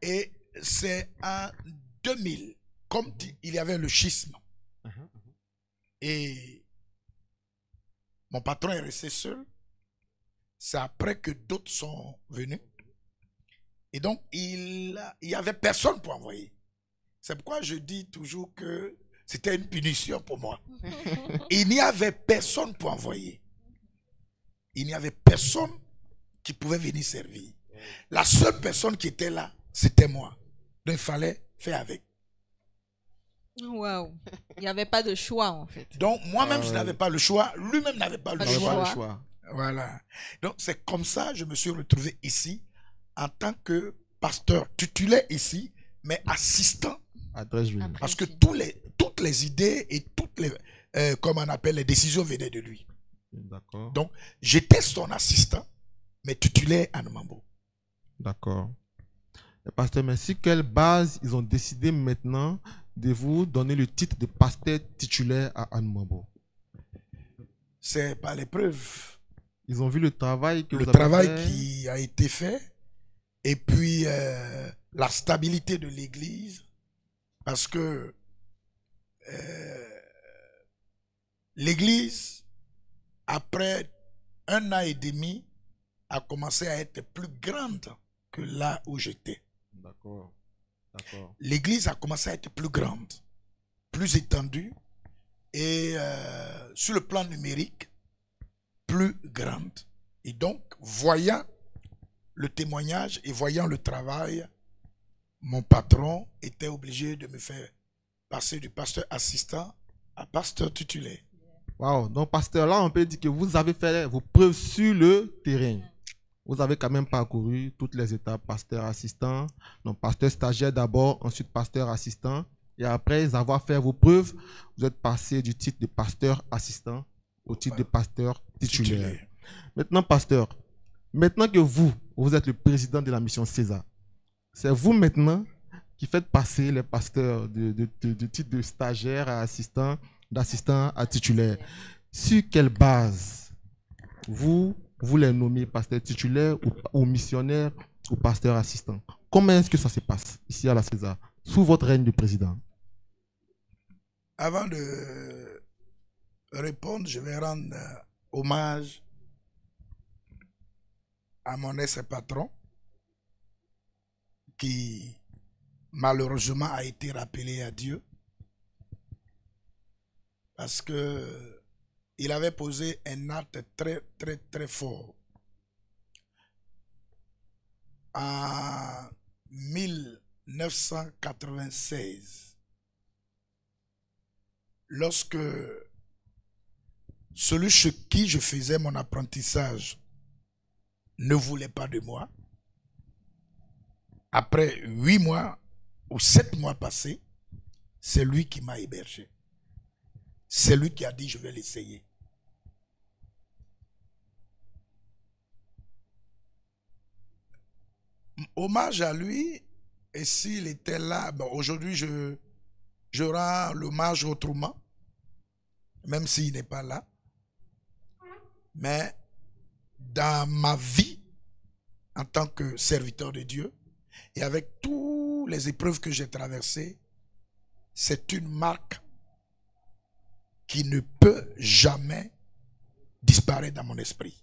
Et c'est en 2000, comme il y avait le schisme. Et mon patron est resté seul. C'est après que d'autres sont venus. Et donc, il n'y avait personne pour envoyer. C'est pourquoi je dis toujours que c'était une punition pour moi. Il n'y avait personne pour envoyer. Il n'y avait personne qui pouvait venir servir. La seule personne qui était là, c'était moi. Donc, il fallait faire avec. Waouh. Il n'y avait pas de choix, en fait. Donc, moi-même, je n'avais pas le choix. Lui-même n'avait pas le Pas le choix. Pas le choix. Voilà. Donc, c'est comme ça que je me suis retrouvé ici en tant que pasteur titulaire ici, mais assistant. À Dredgeville. Après. Parce que toutes les idées et toutes les, comme on appelle, les décisions venaient de lui. D'accord. Donc, j'étais son assistant, mais titulaire à Namambo. D'accord. Pasteur, mais sur quelle base ils ont décidé maintenant de vous donner le titre de pasteur titulaire à Anumambo? C'est par l'épreuve. Ils ont vu le travail que Le vous avez travail fait. qui a été fait et puis la stabilité de l'Église, parce que l'Église, après 1 an et demi, a commencé à être plus grande que là où j'étais. D'accord. D'accord. L'Église a commencé à être plus grande, plus étendue et sur le plan numérique, plus grande. Et donc, voyant le témoignage et voyant le travail, mon patron était obligé de me faire passer du pasteur assistant à pasteur titulaire. Wow. Donc, pasteur, là, on peut dire que vous avez fait vos preuves sur le terrain. Vous avez quand même parcouru toutes les étapes, pasteur assistant, donc pasteur stagiaire d'abord, ensuite pasteur assistant. Et après avoir fait vos preuves, vous êtes passé du titre de pasteur assistant au titre de pasteur titulaire. Maintenant, pasteur, maintenant que vous êtes le président de la mission César, c'est vous maintenant qui faites passer les pasteurs du titre de stagiaire à assistant, d'assistant à titulaire. Sur quelle base vous les nommez pasteur titulaire ou missionnaire ou pasteur assistant? Comment est-ce que ça se passe ici à la César, sous votre règne de président? Avant de répondre, je vais rendre hommage à mon ex-patron qui malheureusement a été rappelé à Dieu parce que il avait posé un acte très, très, très fort. En 1996, lorsque celui chez qui je faisais mon apprentissage ne voulait pas de moi, après 8 mois ou 7 mois passés, c'est lui qui m'a hébergé. C'est lui qui a dit je vais l'essayer. Hommage à lui, et s'il était là, bon, aujourd'hui je rends l'hommage autrement, même s'il n'est pas là. Mais dans ma vie, en tant que serviteur de Dieu, et avec toutes les épreuves que j'ai traversées, c'est une marque qui ne peut jamais disparaître dans mon esprit.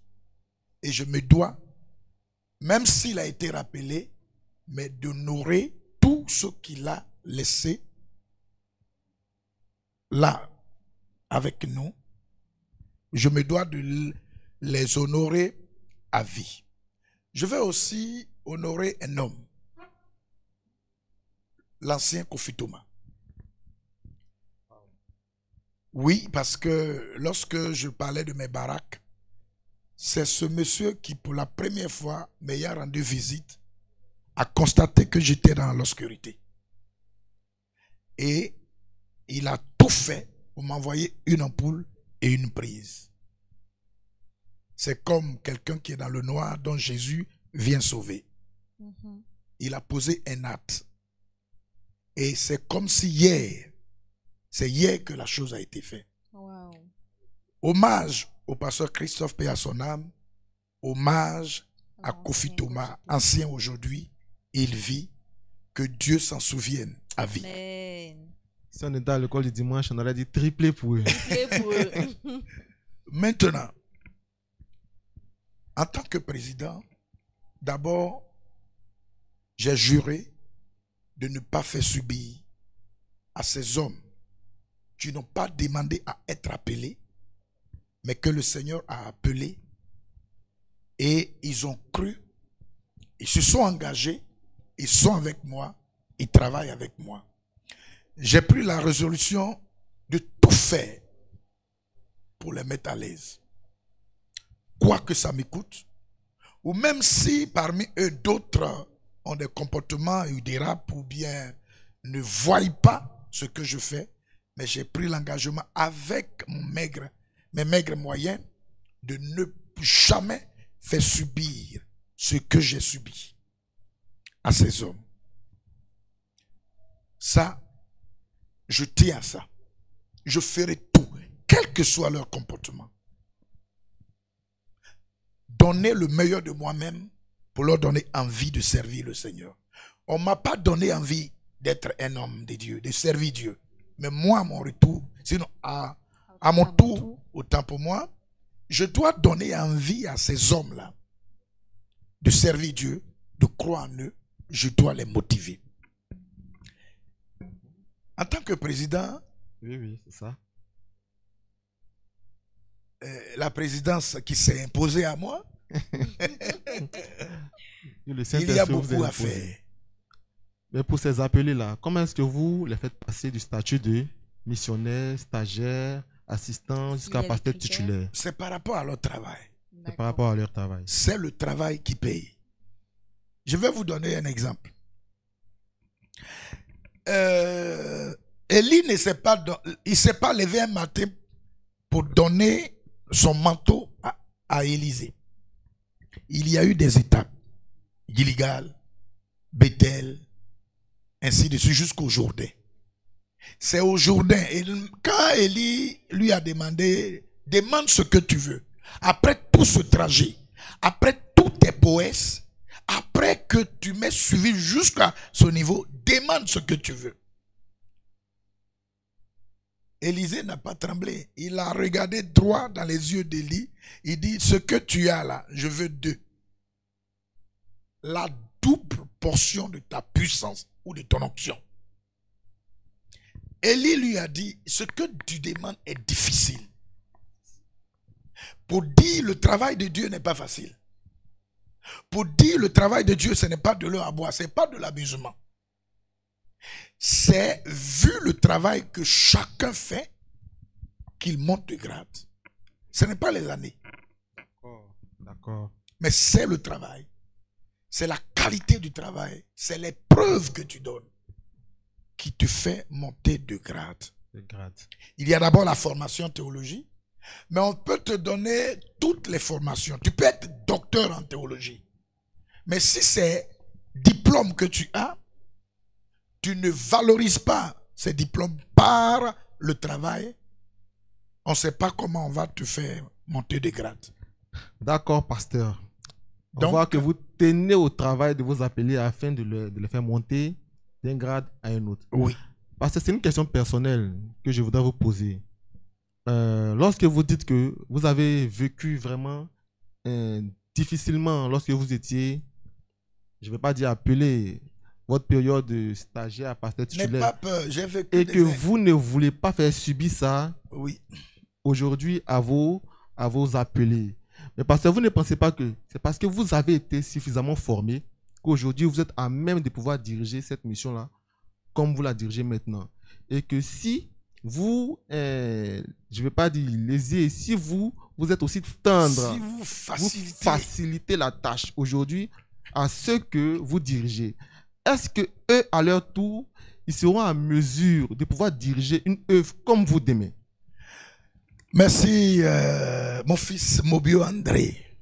Et je me dois, même s'il a été rappelé, mais d'honorer tout ce qu'il a laissé là avec nous. Je me dois de les honorer à vie. Je vais aussi honorer un homme, l'ancien Kofi Thomas. Oui, parce que lorsque je parlais de mes baraques, c'est ce monsieur qui, pour la première fois, m'ayant rendu visite, a constaté que j'étais dans l'obscurité. Et il a tout fait pour m'envoyer une ampoule et une prise. C'est comme quelqu'un qui est dans le noir dont Jésus vient sauver. Il a posé un acte. Et c'est comme si hier, c'est hier que la chose a été faite. Wow. Hommage au pasteur Christophe paix à son âme. Hommage à Kofi Thomas, ancien aujourd'hui. Il vit. Que Dieu s'en souvienne à vie. Amen. Si on était à l'école du dimanche, on aurait dit triplé pour eux. Triplé pour eux. Maintenant, en tant que président, d'abord, j'ai juré de ne pas faire subir à ces hommes qui n'ont pas demandé à être appelés, mais que le Seigneur a appelés, et ils ont cru, ils se sont engagés, ils sont avec moi, ils travaillent avec moi. J'ai pris la résolution de tout faire pour les mettre à l'aise. Quoi que ça m'écoute, ou même si parmi eux d'autres ont des comportements udérables ou bien ne voient pas ce que je fais, mais j'ai pris l'engagement avec mes maigres moyens de ne jamais faire subir ce que j'ai subi à ces hommes. Ça, je tiens à ça. Je ferai tout, quel que soit leur comportement. Donner le meilleur de moi-même pour leur donner envie de servir le Seigneur. On ne m'a pas donné envie d'être un homme de Dieu, de servir Dieu. Mais moi, à mon retour, sinon à mon tour, autant pour moi, je dois donner envie à ces hommes-là de servir Dieu, de croire en eux. Je dois les motiver. En tant que président, Oui, c'est ça. la présidence qui s'est imposée à moi, il y a beaucoup à faire. Mais pour ces appelés-là, comment est-ce que vous les faites passer du statut de missionnaire, stagiaire, assistant jusqu'à pasteur titulaire? C'est par rapport à leur travail. C'est par rapport à leur travail. C'est le travail qui paye. Je vais vous donner un exemple. Élie ne s'est pas, il s'est pas levé un matin pour donner son manteau à Élisée. Il y a eu des étapes. Gilgal, Bethel, ainsi de suite jusqu'au Jourdain. C'est au Jourdain. Et quand Élie lui a demandé, demande ce que tu veux. Après tout ce trajet, après tous tes prouesses, après que tu m'aies suivi jusqu'à ce niveau, demande ce que tu veux. Élisée n'a pas tremblé. Il a regardé droit dans les yeux d'Élie. Il dit, ce que tu as là, je veux 2. La double portion de ta puissance ou de ton onction. Élie lui a dit, ce que tu demandes est difficile. Pour dire le travail de Dieu n'est pas facile. Pour dire le travail de Dieu, ce n'est pas de l'eau à boire, ce n'est pas de l'amusement. C'est vu le travail que chacun fait qu'il monte de grade. Ce n'est pas les années. D'accord. Mais c'est le travail. C'est la qualité du travail. C'est les preuves que tu donnes qui te fait monter de grade. Il y a d'abord la formation théologie. Mais on peut te donner toutes les formations. Tu peux être docteur en théologie. Mais si c'est diplôme que tu as, tu ne valorises pas ces diplômes par le travail, on ne sait pas comment on va te faire monter de grade. D'accord, pasteur. On voit que vous tenez au travail de vos appelés afin de les faire monter d'un grade à un autre. Oui. Parce que c'est une question personnelle que je voudrais vous poser. Lorsque vous dites que vous avez vécu vraiment difficilement lorsque vous étiez je ne vais pas dire appeler, votre période de stagiaire à pasteur N'aie titulaire, pas peur, j'ai vécu et des que vous ne voulez pas faire subir ça Oui. aujourd'hui à vos appelés. Mais parce que vous ne pensez pas que c'est parce que vous avez été suffisamment formé qu'aujourd'hui vous êtes à même de pouvoir diriger cette mission-là comme vous la dirigez maintenant. Et que si vous, je ne vais pas dire lésier, si vous êtes aussi tendre, Si vous vous facilitez, facilitez la tâche aujourd'hui à ceux que vous dirigez, est-ce que eux, à leur tour, ils seront en mesure de pouvoir diriger une œuvre comme vous d'aimez? Merci, mon fils Mobio André.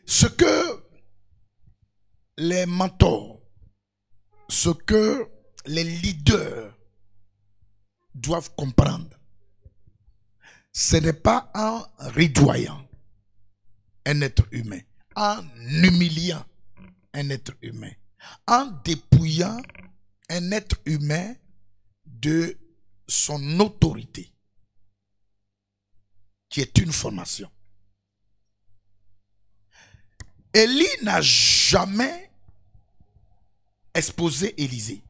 Ce que les mentors, ce que les leaders doivent comprendre, ce n'est pas en ridoyant un être humain, en humiliant un être humain, en dépouillant un être humain de son autorité, qui est une formation. Élie n'a jamais exposé Élisée.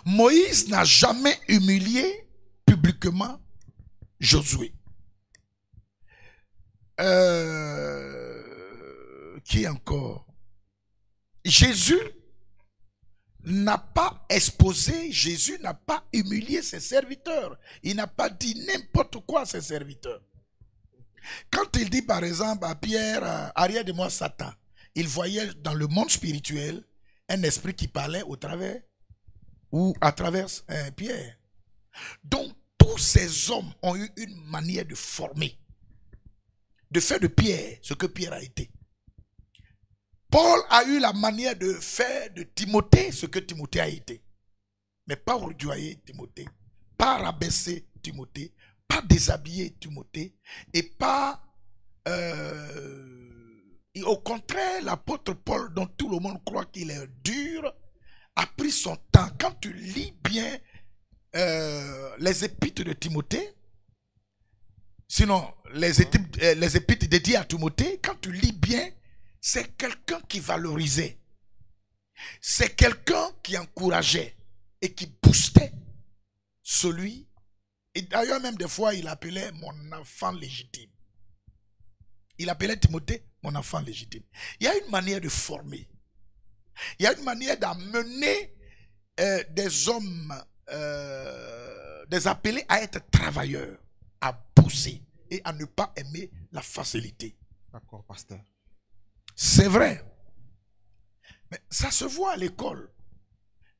Moïse n'a jamais humilié publiquement Josué. Qui encore? Jésus n'a pas exposé, Jésus n'a pas humilié ses serviteurs. Il n'a pas dit n'importe quoi à ses serviteurs. Quand il dit par exemple à Pierre, arrière de moi Satan, il voyait dans le monde spirituel un esprit qui parlait au travers ou à travers Pierre. Donc tous ces hommes ont eu une manière de former, de faire de Pierre ce que Pierre a été. Paul a eu la manière de faire de Timothée ce que Timothée a été. Mais pas rudoyer Timothée, pas rabaisser Timothée, pas déshabiller Timothée, et pas... et au contraire, l'apôtre Paul, dont tout le monde croit qu'il est dur, a pris son temps. Quand tu lis bien les épîtres de Timothée, sinon les épîtres dédiées à Timothée, quand tu lis bien, c'est quelqu'un qui valorisait. C'est quelqu'un qui encourageait et qui boostait celui. Et d'ailleurs, même des fois, il appelait mon enfant légitime. Il appelait Timothée mon enfant légitime. Il y a une manière de former. Il y a une manière d'amener des hommes, des appelés à être travailleurs, à bosser et à ne pas aimer la facilité. D'accord, pasteur. C'est vrai. Mais ça se voit à l'école.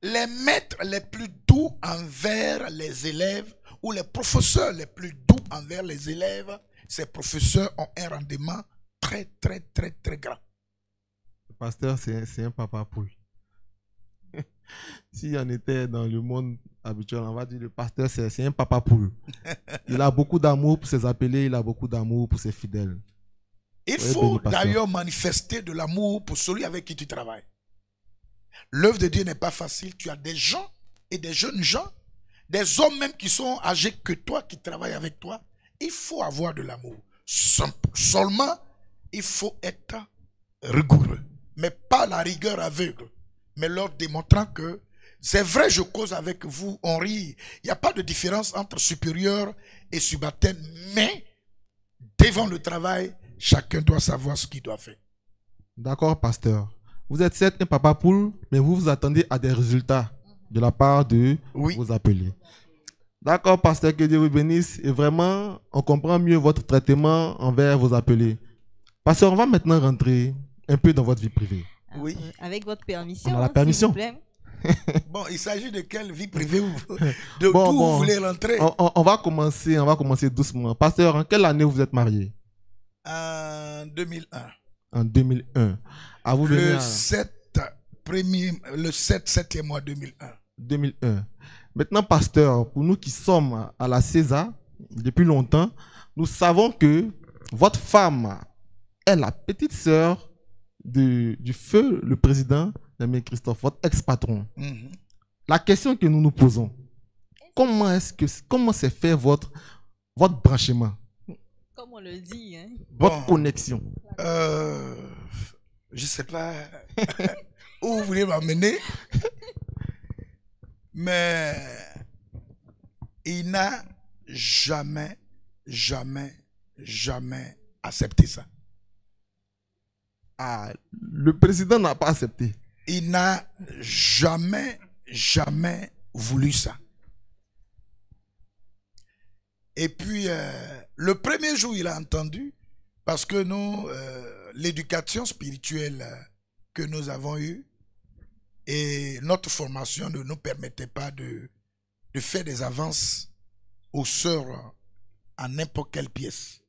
Les maîtres les plus doux envers les élèves ou les professeurs les plus doux envers les élèves, ces professeurs ont un rendement très, très, très, très grand. Le pasteur, c'est un papa poule. Si on était dans le monde habituel, on va dire le pasteur, c'est un papa poule. Il a beaucoup d'amour pour ses appelés, il a beaucoup d'amour pour ses fidèles. Il faut d'ailleurs manifester de l'amour pour celui avec qui tu travailles. L'œuvre de Dieu n'est pas facile. Tu as des gens et des jeunes gens, des hommes même qui sont âgés que toi, qui travaillent avec toi. Il faut avoir de l'amour. Seulement, il faut être rigoureux. Mais pas la rigueur aveugle. Mais leur démontrant que c'est vrai, je cause avec vous, on rit. Il n'y a pas de différence entre supérieur et subalterne. Mais devant le travail, chacun doit savoir ce qu'il doit faire. D'accord, pasteur. Vous êtes certes un papa poule, mais vous vous attendez à des résultats de la part de vos appelés. D'accord, pasteur, que Dieu vous bénisse. Et vraiment, on comprend mieux votre traitement envers vos appelés. Pasteur, on va maintenant rentrer un peu dans votre vie privée. Oui. Avec votre permission. On a la permission. S'il vous plaît. Bon, il s'agit de quelle vie privée d'où vous voulez rentrer? On va commencer doucement. Pasteur, en quelle année vous êtes marié? En 2001. En 2001. À vous le 7e mois 2001. 2001. Maintenant, pasteur, pour nous qui sommes à la César depuis longtemps, nous savons que votre femme est la petite sœur du feu, le président Damien Christophe, votre ex-patron. La question que nous nous posons, comment s'est fait votre branchement? Comme on le dit. Hein? Votre connexion. Je ne sais pas où vous voulez m'emmener, mais il n'a jamais accepté ça. Ah, le président n'a pas accepté. Il n'a jamais voulu ça. Et puis, le premier jour, il a entendu, parce que nous, l'éducation spirituelle que nous avons eue et notre formation ne nous permettait pas de faire des avances aux sœurs en n'importe quelle pièce.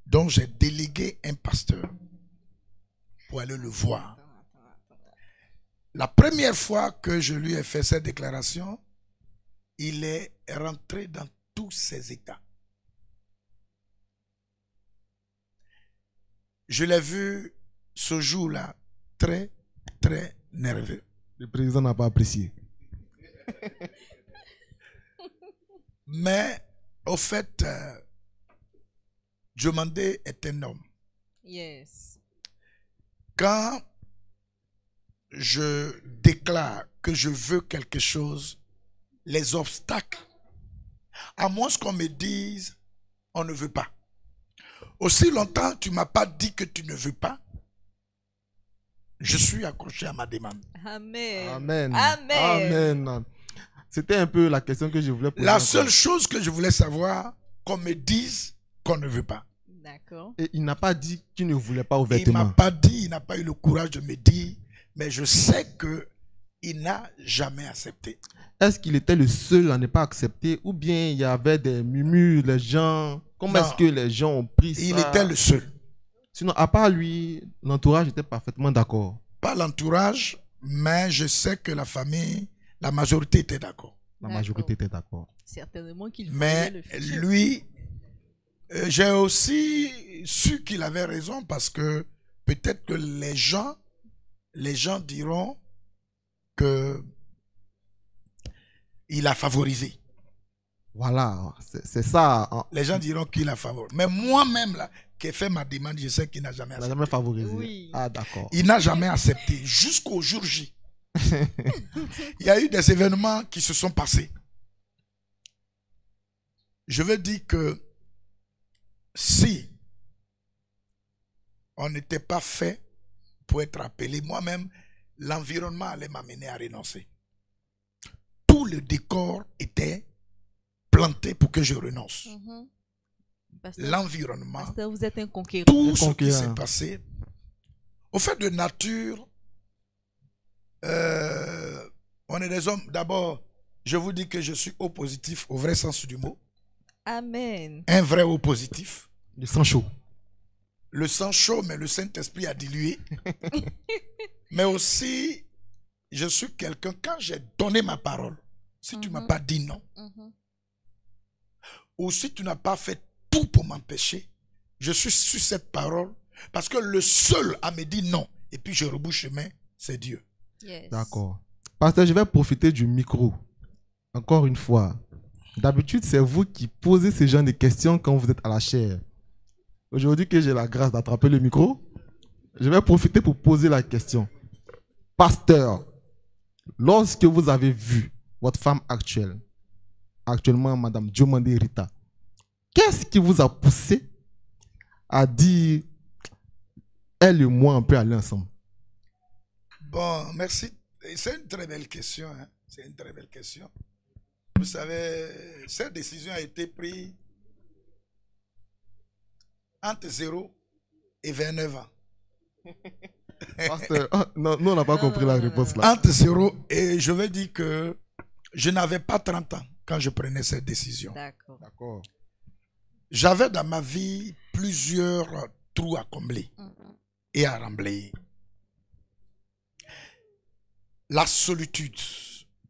Donc, j'ai délégué un pasteur pour aller le voir. La première fois que je lui ai fait cette déclaration, il est rentré dans tous ses états. Je l'ai vu ce jour-là très nerveux. Le président n'a pas apprécié. Mais au fait, Diomandé est un homme. Yes. Quand je déclare que je veux quelque chose, les obstacles, à moins qu'on me dise, on ne veut pas. Aussi longtemps tu ne m'as pas dit que tu ne veux pas, je suis accroché à ma demande. Amen. Amen. Amen. Amen. C'était un peu la question que je voulais poser. La seule chose que je voulais savoir, qu'on me dise qu'on ne veut pas. D'accord. Et il n'a pas dit qu'il ne voulait pas Il ne ouvertement. m'a pas dit, il n'a pas eu le courage de me dire, mais je sais qu'il n'a jamais accepté. Est-ce qu'il était le seul à ne pas accepter ou bien il y avait des murmures, les gens... Comment Non. est-ce que les gens ont pris ça? Il était le seul. Sinon, à part lui, l'entourage était parfaitement d'accord. Pas l'entourage, mais je sais que la famille, la majorité était d'accord. La D'accord. majorité était d'accord. Certainement qu'il voyait Mais le futur. lui, j'ai aussi su qu'il avait raison parce que peut-être que les gens diront que il a favorisé. Voilà, c'est ça. Les gens diront qu'il a favorisé. Mais moi-même, là, qui ai fait ma demande, je sais qu'il n'a jamais Il n'a accepté. jamais favorisé. Oui. Ah, d'accord. Il n'a jamais accepté jusqu'au jour J. Il y a eu des événements qui se sont passés. Je veux dire que si on n'était pas fait pour être appelé, moi-même, l'environnement allait m'amener à renoncer. Tout le décor était planté pour que je renonce. Mhm. Pasteur, L'environnement, Pasteur, vous êtes un conquérant. tout Un ce qui conquérant. s'est passé. Au fait de nature, on est des hommes. D'abord, je vous dis que je suis O positif au vrai sens du mot. Amen. Un vrai O positif. Le sang chaud. Le sang chaud, mais le Saint-Esprit a dilué. Mais aussi, je suis quelqu'un, quand j'ai donné ma parole, si tu ne m'as pas dit non, Mhm. ou si tu n'as pas fait tout pour m'empêcher, je suis sur cette parole, parce que le seul à me dire non, et puis je rebouche chemin, c'est Dieu. Yes. D'accord. Pasteur, je vais profiter du micro. Encore une fois. D'habitude, c'est vous qui posez ce genre de questions quand vous êtes à la chaire. Aujourd'hui que j'ai la grâce d'attraper le micro, je vais profiter pour poser la question. Pasteur, lorsque vous avez vu votre femme actuelle, actuellement Madame Diomandé Rita, qu'est-ce qui vous a poussé à dire elle et moi on peut aller ensemble? Bon, merci. C'est une très belle question. Hein. C'est une très belle question. Vous savez, cette décision a été prise entre 0 et 29 ans. Pasteur, non, nous on n'a pas compris la réponse là. Entre 0 et je veux dire que je n'avais pas 30 ans quand je prenais cette décision. D'accord. D'accord. J'avais dans ma vie plusieurs trous à combler et à remblayer. La solitude,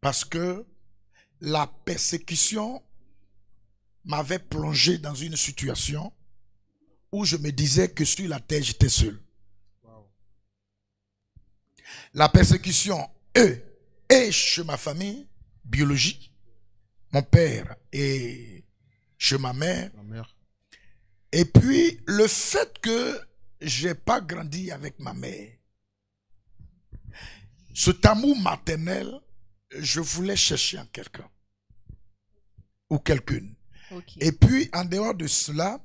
parce que la persécution m'avait plongé dans une situation où je me disais que sur la terre, j'étais seul. La persécution, et chez ma famille biologique, mon père et chez ma mère. La mère. Et puis, le fait que je n'ai pas grandi avec ma mère. Cet amour maternel, je voulais chercher en quelqu'un ou quelqu'une. Ok. Et puis, en dehors de cela,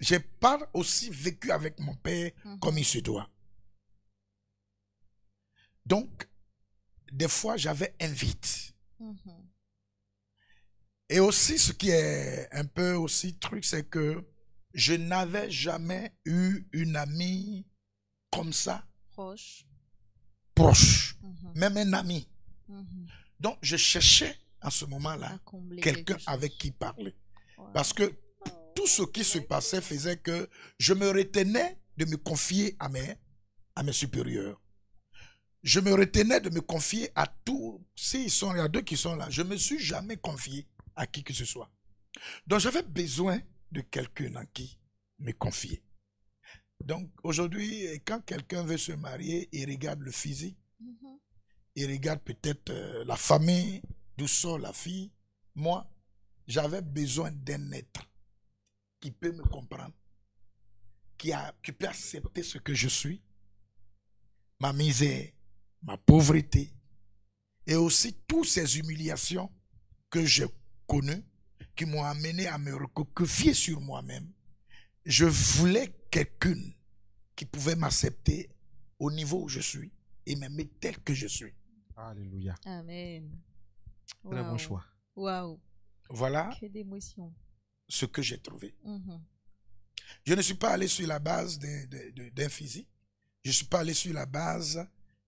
je n'ai pas aussi vécu avec mon père comme il se doit. Donc, des fois, j'avais un vide. Et aussi, ce qui est un peu aussi truc, c'est que je n'avais jamais eu une amie comme ça, Proche. proche, même un ami. Donc, je cherchais à ce À moment-là combler quelqu'un quelque chose. avec qui parler. Ouais. Parce que tout ce qui se passait faisait que je me retenais de me confier à mes supérieurs. Je me retenais de me confier à tous. S'ils sont, il y a deux qui sont là. Je ne me suis jamais confié à qui que ce soit. Donc, j'avais besoin de quelqu'un à qui me confier. Donc, aujourd'hui, quand quelqu'un veut se marier, il regarde le physique. Il regarde peut-être la famille, d'où sort la fille. Moi, j'avais besoin d'un être qui peut me comprendre, qui peut accepter ce que je suis, ma misère, ma pauvreté, et aussi toutes ces humiliations que j'ai connues, qui m'ont amené à me recouvrir sur moi-même. Je voulais quelqu'un qui pouvait m'accepter au niveau où je suis et m'aimer tel que je suis. Alléluia. Amen. Très bon choix. Waouh. Voilà Que d'émotion. ce que j'ai trouvé. Je ne suis pas allé sur la base d'un physique. Je ne suis pas allé sur la base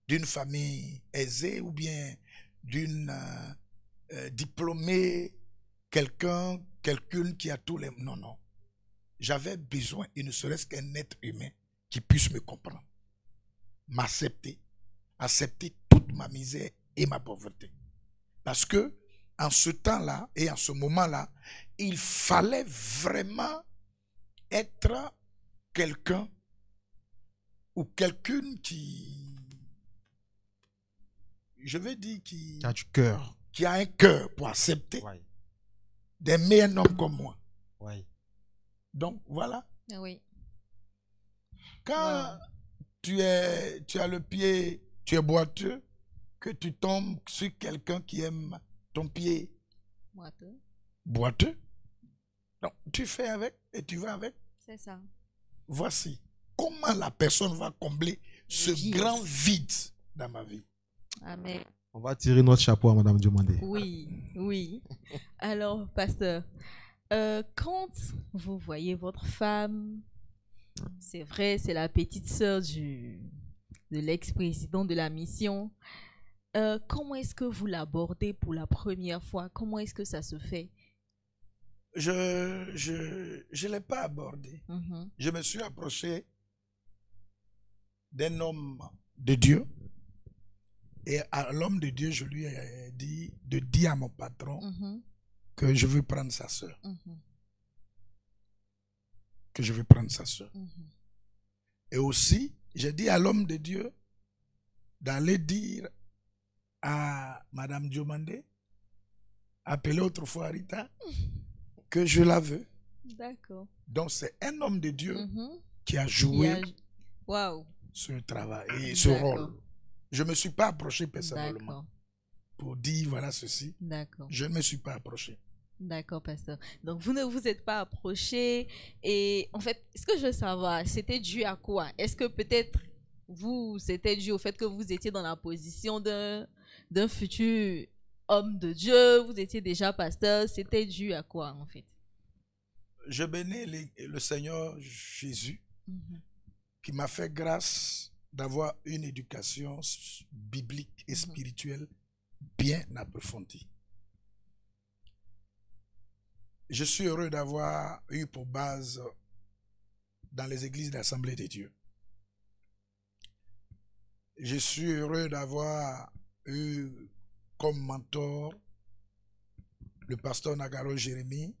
d'une famille aisée ou bien d'une diplômée, quelqu'un qui a tous les... Non, non. J'avais besoin, il ne serait-ce qu'un être humain qui puisse me comprendre, m'accepter, accepter toute ma misère et ma pauvreté. Parce que en ce temps-là et en ce moment-là, il fallait vraiment être quelqu'un ou quelqu'une qui, je vais dire, qui Tu as du cœur. a un cœur pour accepter Ouais. d'aimer un homme comme moi. Ouais. Donc voilà, Oui. quand tu as le pied, tu es boiteux, que tu tombes sur quelqu'un qui aime ton pied boiteux, donc tu fais avec et tu vas avec. C'est ça. Voici comment la personne va combler ce vide. grand vide dans ma vie. Amen. On va tirer notre chapeau à Madame Diomandé. Oui, oui. Alors, pasteur, quand vous voyez votre femme, c'est vrai, c'est la petite sœur de l'ex-président de la mission. Comment est-ce que vous l'abordez pour la première fois? Comment est-ce que ça se fait? Je ne l'ai pas abordé. Je me suis approché d'un homme de Dieu. Et à l'homme de Dieu, je lui ai dit de dire à mon patron que je veux prendre sa soeur. Que je veux prendre sa soeur. Et aussi, j'ai dit à l'homme de Dieu d'aller dire à Madame Diomandé, appelée autrefois Rita, que je la veux. D'accord. Donc c'est un homme de Dieu qui a joué Waouh. ce travail et ce rôle. Je ne me suis pas approché personnellement pour dire voilà ceci. D'accord. Je ne me suis pas approché. D'accord, pasteur. Donc, vous ne vous êtes pas approché. Et en fait, ce que je veux savoir, c'était dû à quoi? Est-ce que peut-être c'était dû au fait que vous étiez dans la position d'un futur homme de Dieu, vous étiez déjà pasteur, c'était dû à quoi en fait? Je bénis le Seigneur Jésus qui m'a fait grâce d'avoir une éducation biblique et spirituelle bien approfondie. Je suis heureux d'avoir eu pour base dans les églises d'Assemblée de Dieu. Je suis heureux d'avoir eu comme mentor le pasteur Nagaro Jérémie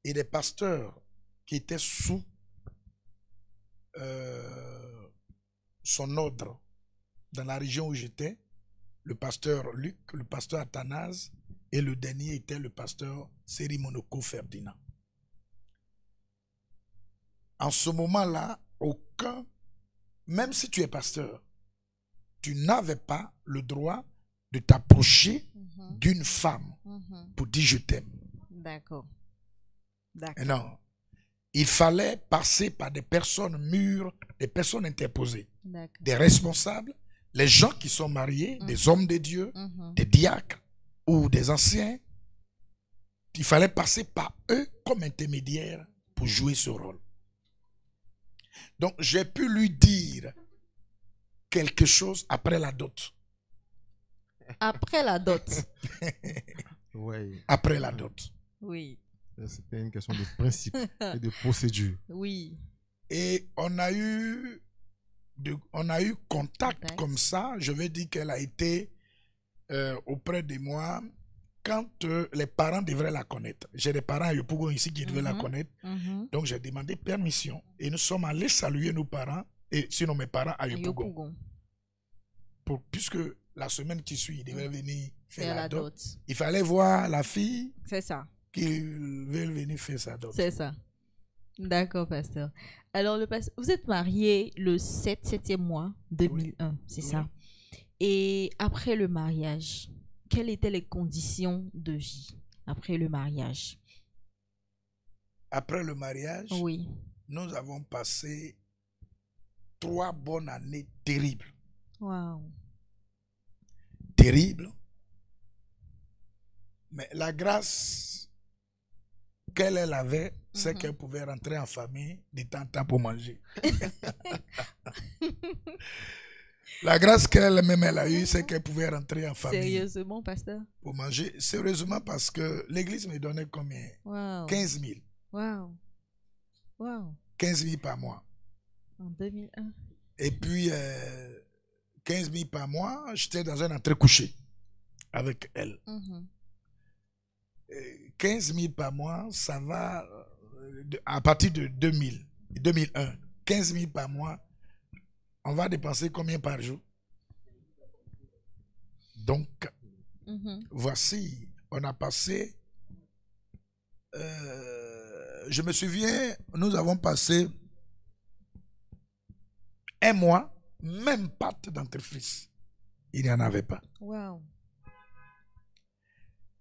et des pasteurs qui étaient sous son ordre dans la région où j'étais, le pasteur Luc, le pasteur Athanase et le dernier était le pasteur Seri Monoko Ferdinand. En ce moment-là, aucun même si tu es pasteur, tu n'avais pas le droit de t'approcher d'une femme pour dire je t'aime. D'accord. Non. Il fallait passer par des personnes mûres, des personnes interposées, des responsables, les gens qui sont mariés, des hommes de Dieu, des diacres ou des anciens. Il fallait passer par eux comme intermédiaires pour jouer ce rôle. Donc, j'ai pu lui dire quelque chose après la dot. Après la dot. Oui. Après la dot. Oui. C'était une question de principe et de procédure. Oui. Et on a eu contact comme ça. Je vais dire qu'elle a été auprès de moi quand les parents devraient la connaître. J'ai des parents à Yopougon ici qui devaient la connaître. Donc j'ai demandé permission. Et nous sommes allés saluer nos parents, et sinon mes parents à Yopougon. Puisque la semaine qui suit, ils devaient venir faire la dot. Il fallait voir la fille. C'est ça. Qui veulent venir faire sa dot. C'est ça. D'accord, pasteur. Alors, vous êtes marié le 7e mois 2001, c'est ça? Et après le mariage, quelles étaient les conditions de vie après le mariage? Après le mariage, oui, nous avons passé 3 bonnes années terribles. Wow. Terribles. Mais la grâce qu'elle avait, c'est qu'elle pouvait rentrer en famille de temps en temps pour manger. La grâce qu'elle-même elle a eue, c'est qu'elle pouvait rentrer en famille. Sérieusement, pasteur? Pour manger. Sérieusement, parce que l'église me donnait combien? Wow. 15 000. Wow. Wow. 15 000 par mois. En 2001. Et puis, 15 000 par mois, j'étais dans un entrée couché avec elle. 15 000 par mois, ça va à partir de 2001. 15 000 par mois, on va dépenser combien par jour? Donc, voici, on a passé, je me souviens, nous avons passé 1 mois, même pâte dentifrice. Il n'y en avait pas. Wow.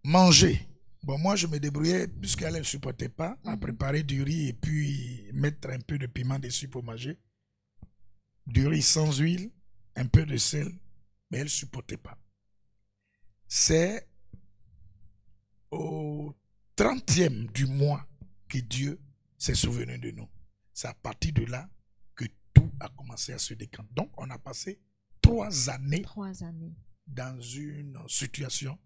Manger. Bon, moi, je me débrouillais, puisqu'elle ne supportait pas, à préparer du riz et puis mettre un peu de piment dessus pour manger. Du riz sans huile, un peu de sel, mais elle ne supportait pas. C'est au 30e du mois que Dieu s'est souvenu de nous. C'est à partir de là que tout a commencé à se décanter. Donc, on a passé 3 années, dans une situation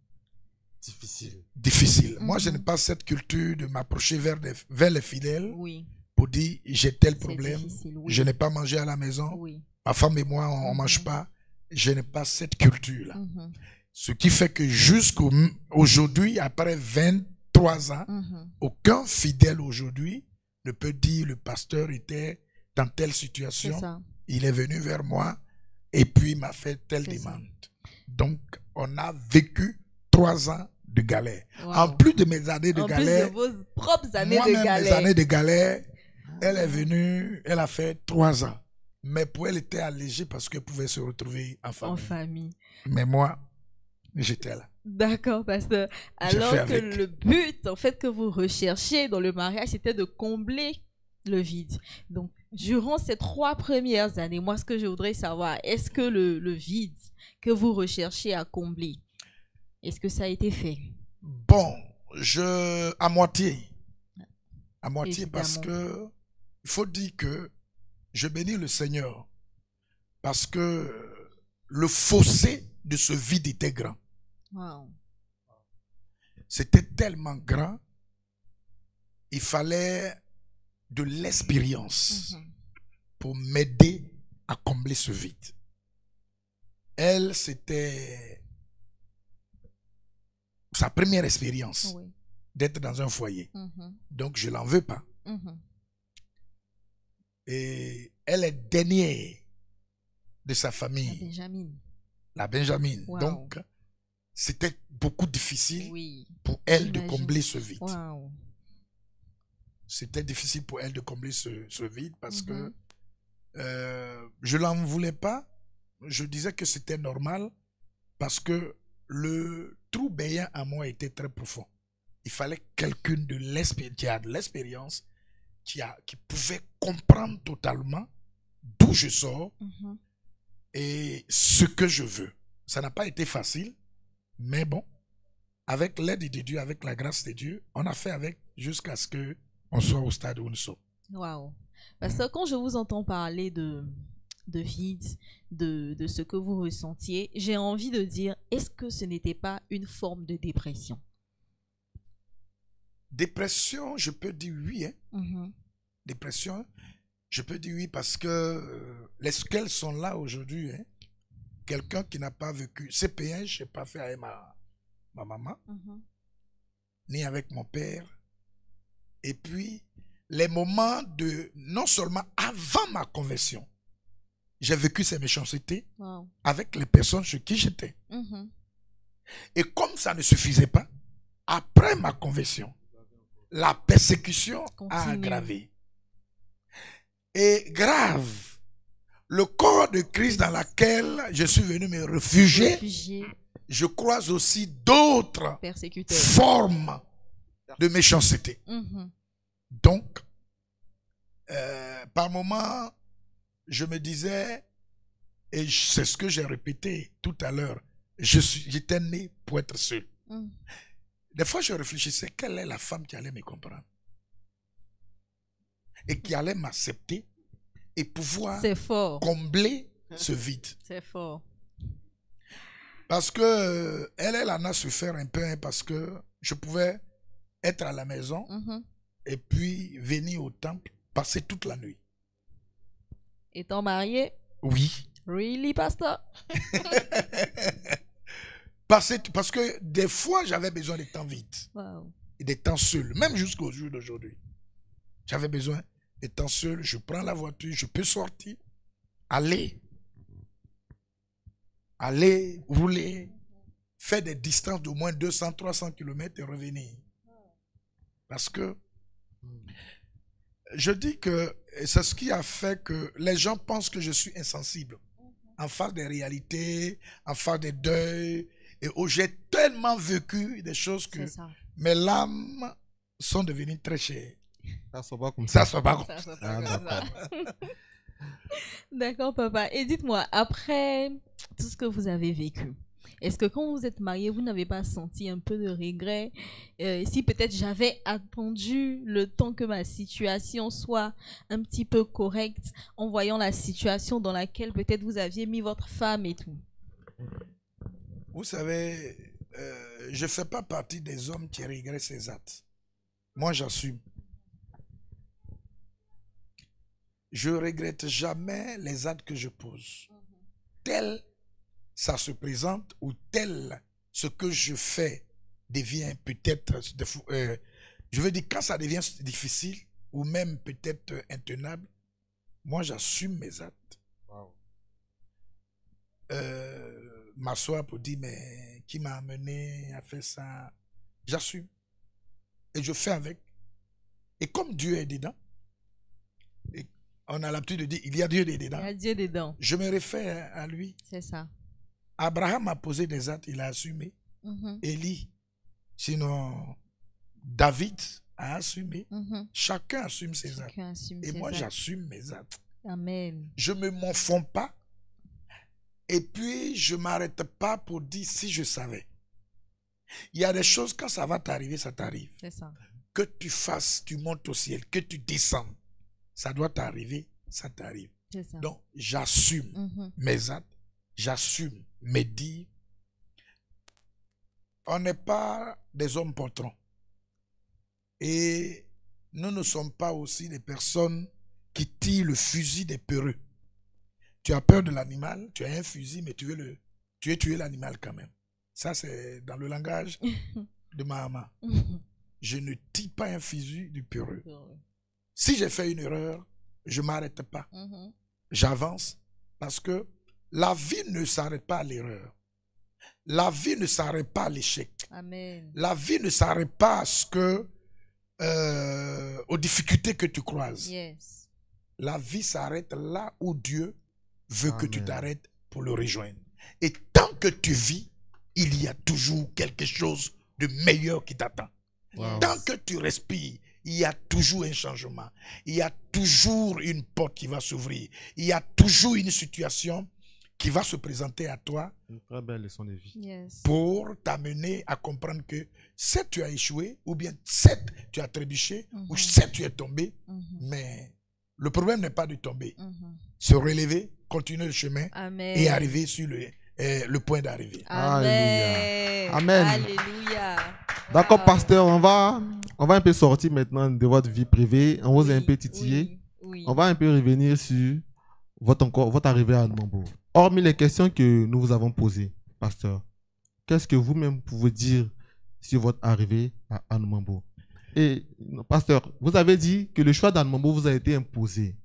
difficile. Moi, je n'ai pas cette culture de m'approcher vers les fidèles pour dire j'ai tel problème, je n'ai pas mangé à la maison, ma femme et moi, on ne mange pas. Je n'ai pas cette culture-là. Ce qui fait que jusqu'à aujourd'hui, après 23 ans, aucun fidèle aujourd'hui ne peut dire le pasteur était dans telle situation, il est venu vers moi et puis m'a fait telle demande. Donc, on a vécu 3 ans de galère. Wow. En plus de mes années de galère, plus de vos propres années de galère. Mes années de galère, elle est venue, elle a fait 3 ans. Mais pour elle, était allégée parce qu'elle pouvait se retrouver en famille. Mais moi, j'étais là. D'accord, pasteur. Alors que le but, en fait, que vous recherchiez dans le mariage, c'était de combler le vide. Donc, durant ces 3 premières années, moi, ce que je voudrais savoir, est-ce que le vide que vous recherchez à combler, est-ce que ça a été fait? Bon, à moitié. À moitié. Évidemment. Parce que il faut dire que je bénis le Seigneur parce que le fossé de ce vide était grand. Wow. C'était tellement grand, il fallait de l'expérience pour m'aider à combler ce vide. Elle, c'était sa première expérience d'être dans un foyer. Donc, je ne l'en veux pas. Et elle est dernière de sa famille. La Benjamine. Wow. Donc, c'était beaucoup difficile pour elle de combler ce vide. C'était difficile pour elle de combler ce vide parce que Je n'en voulais pas. Je disais que c'était normal parce que le trou béant à moi était très profond. Il fallait quelqu'un qui a de l'expérience, qui pouvait comprendre totalement d'où je sors et ce que je veux. Ça n'a pas été facile, mais bon, avec l'aide de Dieu, avec la grâce de Dieu, on a fait avec jusqu'à ce qu'on soit au stade où nous sommes. Waouh. Parce que quand je vous entends parler de vide, de ce que vous ressentiez, j'ai envie de dire, est-ce que ce n'était pas une forme de dépression? Dépression, je peux dire oui. Dépression, je peux dire oui parce que les séquelles sont là aujourd'hui. Quelqu'un qui n'a pas vécu CPN, je n'ai pas fait avec ma maman, ni avec mon père. Et puis, les moments non seulement avant ma conversion, j'ai vécu ces méchancetés avec les personnes chez qui j'étais. Et comme ça ne suffisait pas, après ma conversion, la persécution a aggravé. Et grave, le corps de Christ dans lequel je suis venu me réfugier, je croise aussi d'autres formes de méchanceté. Donc, par moments, je me disais, et c'est ce que j'ai répété tout à l'heure, j'étais né pour être seul. Des fois, je réfléchissais, quelle est la femme qui allait me comprendre et qui allait m'accepter et pouvoir combler ce vide. C'est fort. Parce que elle en a souffert un peu parce que je pouvais être à la maison et puis venir au temple, passer toute la nuit. Étant marié? Oui. Really, pasteur? Parce que des fois, j'avais besoin de temps vide. Et des temps seuls, même jusqu'au jour d'aujourd'hui. J'avais besoin de temps seuls. Je prends la voiture, je peux sortir, aller, rouler, faire des distances d'au moins 200, 300 km et revenir. Parce que je dis que c'est ce qui a fait que les gens pensent que je suis insensible en face des réalités, en face des deuils. Et où j'ai tellement vécu des choses que mes larmes sont devenues très chères. Ça ne soit pas comme ça. D'accord, papa. Et dites-moi, après tout ce que vous avez vécu, est-ce que quand vous êtes marié, vous n'avez pas senti un peu de regret? Si peut-être j'avais attendu le temps que ma situation soit un petit peu correcte, en voyant la situation dans laquelle peut-être vous aviez mis votre femme et tout. Vous savez, je ne fais pas partie des hommes qui regrettent ces actes. Moi, j'assume. Je ne regrette jamais les actes que je pose. Tel ça se présente ou tel ce que je fais devient peut-être, je veux dire, quand ça devient difficile ou même peut-être intenable, moi, j'assume mes actes. Wow. M'asseoir pour dire, mais qui m'a amené à faire ça? J'assume. Et je fais avec. Et comme Dieu est dedans, et on a l'habitude de dire, il y a Dieu dedans. Il y a Dieu dedans. Je me réfère à lui. C'est ça. Abraham a posé des actes, il a assumé. Élie, sinon David a assumé. Chacun assume ses actes. Et moi, j'assume mes actes. Amen. Je ne m'en fonds pas. Et puis, je ne m'arrête pas pour dire si je savais. Il y a des choses, quand ça va t'arriver, ça t'arrive. C'est ça. Que tu fasses, tu montes au ciel, que tu descends, ça doit t'arriver, ça t'arrive. C'est ça. Donc, j'assume mes actes, j'assume mes dires. On n'est pas des hommes patrons. Et nous ne sommes pas aussi des personnes qui tirent le fusil des peureux. Tu as peur de l'animal, tu as un fusil, mais tu veux tuer l'animal quand même. Ça, c'est dans le langage de ma maman. Je ne tire pas un fusil du peureux. Si j'ai fait une erreur, je ne m'arrête pas. J'avance parce que la vie ne s'arrête pas à l'erreur. La vie ne s'arrête pas à l'échec. Amen. La vie ne s'arrête pas à aux difficultés que tu croises. Yes. la vie s'arrête là où Dieu veut que tu Amen. t'arrêtes pour le rejoindre. Et tant que tu vis, il y a toujours quelque chose de meilleur qui t'attend. Wow. Tant que tu respires, il y a toujours un changement. Il y a toujours une porte qui va s'ouvrir. Il y a toujours une situation qui va se présenter à toi Une très belle leçon de vie. Yes. pour t'amener à comprendre que certes tu as échoué, ou bien certes tu as trébuché, ou certes tu es tombé, mais le problème n'est pas de tomber. Se relever, continuer le chemin Amen. et arriver sur le point d'arrivée. Amen. Amen. Alléluia. D'accord, Wow. pasteur, on va un peu sortir maintenant de votre vie privée. On vous a un Oui, peu titillé. oui, oui. On va un peu revenir sur votre arrivée à Anumambo. Hormis les questions que nous vous avons posées, pasteur, qu'est-ce que vous-même pouvez dire sur votre arrivée à Anumambo? Et, pasteur, vous avez dit que le choix d'Anumambo vous a été imposé.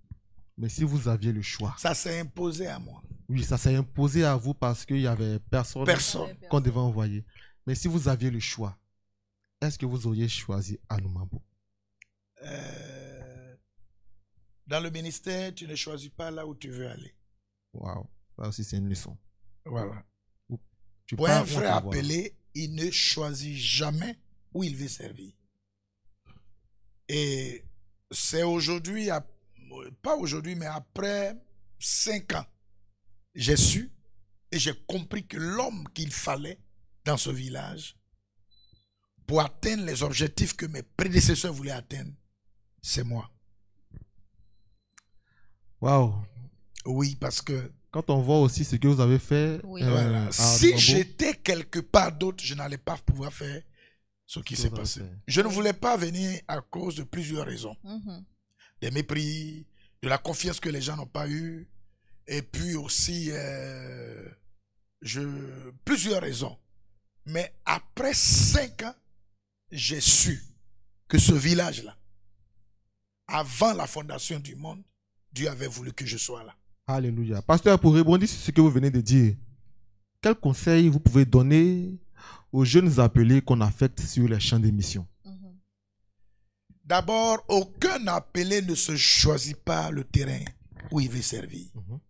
Mais si vous aviez le choix, Ça s'est imposé à moi. oui, ça s'est imposé à vous parce qu'il n'y avait personne Personne. qu'on devait envoyer. Mais si vous aviez le choix, est-ce que vous auriez choisi Anumambo? Dans le ministère, tu ne choisis pas là où tu veux aller. Waouh, ça aussi c'est une leçon. Voilà. Tu Pour pars un où on frère t'envoie. appelé, il ne choisit jamais où il veut servir. Et c'est aujourd'hui, pas aujourd'hui, mais après 5 ans, j'ai su et j'ai compris que l'homme qu'il fallait dans ce village pour atteindre les objectifs que mes prédécesseurs voulaient atteindre, c'est moi. Waouh. Oui, parce que Quand on voit aussi ce que vous avez fait, Oui. voilà, à si Anumambo, j'étais quelque part d'autre, je n'allais pas pouvoir faire ce qui Ce que s'est vous avez passé. fait. Je ne voulais pas venir à cause de plusieurs raisons. Mhm. Des mépris, de la confiance que les gens n'ont pas eue, et puis aussi plusieurs raisons. Mais après 5 ans, j'ai su que ce village-là, avant la fondation du monde, Dieu avait voulu que je sois là. Alléluia. Pasteur, pour rebondir sur ce que vous venez de dire, quel conseil vous pouvez donner aux jeunes appelés qu'on affecte sur les champs d'émission? Mhm. D'abord, aucun appelé ne se choisit pas le terrain où il veut servir. Mhm.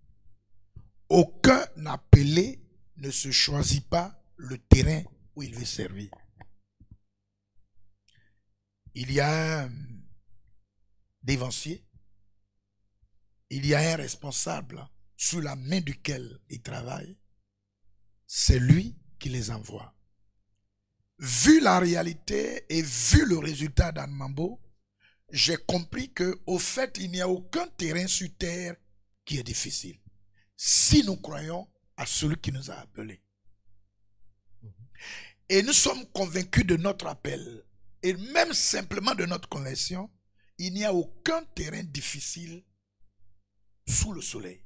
Aucun appelé ne se choisit pas le terrain où il veut servir. Il y a un dévancier, il y a un responsable sur la main duquel il travaille. C'est lui qui les envoie. Vu la réalité et vu le résultat d'Anumambo, j'ai compris qu'au fait, il n'y a aucun terrain sur terre qui est difficile. Si nous croyons à celui qui nous a appelés. Et nous sommes convaincus de notre appel. Et même simplement de notre conversion, il n'y a aucun terrain difficile sous le soleil.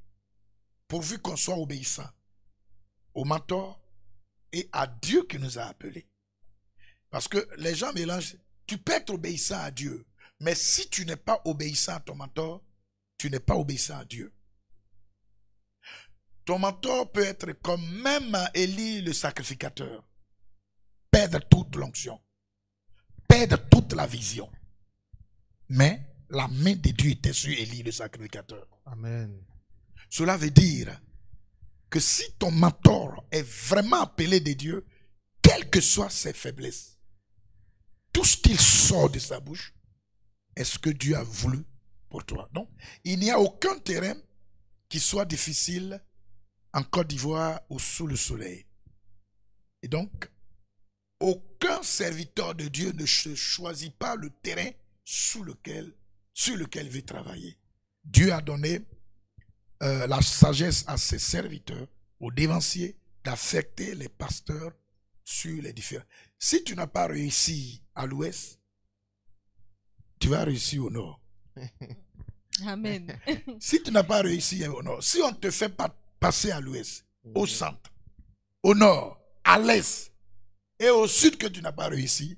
Pourvu qu'on soit obéissant au mentor et à Dieu qui nous a appelés. Parce que les gens mélangent. Tu peux être obéissant à Dieu. Mais si tu n'es pas obéissant à ton mentor, tu n'es pas obéissant à Dieu. Ton mentor peut être comme même Élie le sacrificateur. Perdre toute l'onction. Perdre toute la vision. Mais la main de Dieu était sur Élie le sacrificateur. Amen. Cela veut dire que si ton mentor est vraiment appelé de Dieu, quelles que soient ses faiblesses, tout ce qu'il sort de sa bouche, est ce que Dieu a voulu pour toi. Donc, il n'y a aucun terrain qui soit difficile en Côte d'Ivoire ou sous le soleil. Et donc, aucun serviteur de Dieu ne choisit pas le terrain sur lequel il veut travailler. Dieu a donné la sagesse à ses serviteurs, aux dévanciers, d'affecter les pasteurs sur les différents. Si tu n'as pas réussi à l'ouest, tu vas réussir au nord. Amen. Si tu n'as pas réussi au nord, si on te fait passer à l'ouest, au centre, au nord, à l'est et au sud que tu n'as pas réussi,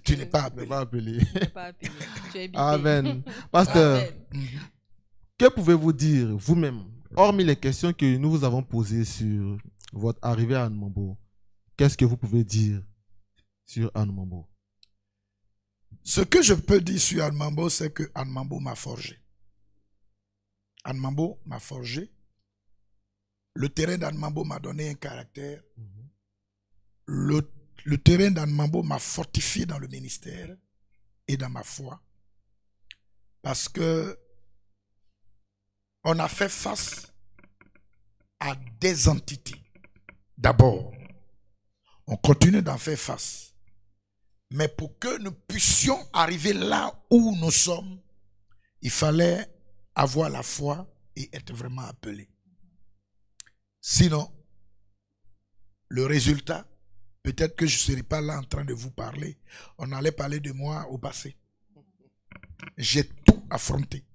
tu n'es pas Ne appelé. pas appeler. Tu n'es pas appelé. Tu es bipé. Amen. Pasteur, Amen. que pouvez-vous dire vous-même, hormis les questions que nous vous avons posées sur votre arrivée à Anumambo, qu'est-ce que vous pouvez dire sur Anumambo? Ce que je peux dire sur Anumambo, c'est que Anumambo m'a forgé. Anne Mambo m'a forgé. Le terrain d'Anne Mambo m'a donné un caractère. Le terrain d'Anne Mambo m'a fortifié dans le ministère et dans ma foi. Parce que on a fait face à des entités. D'abord, on continue d'en faire face. Mais pour que nous puissions arriver là où nous sommes, il fallait avoir la foi et être vraiment appelé. Sinon, le résultat, peut-être que je ne serais pas là en train de vous parler. On allait parler de moi au passé. J'ai tout affronté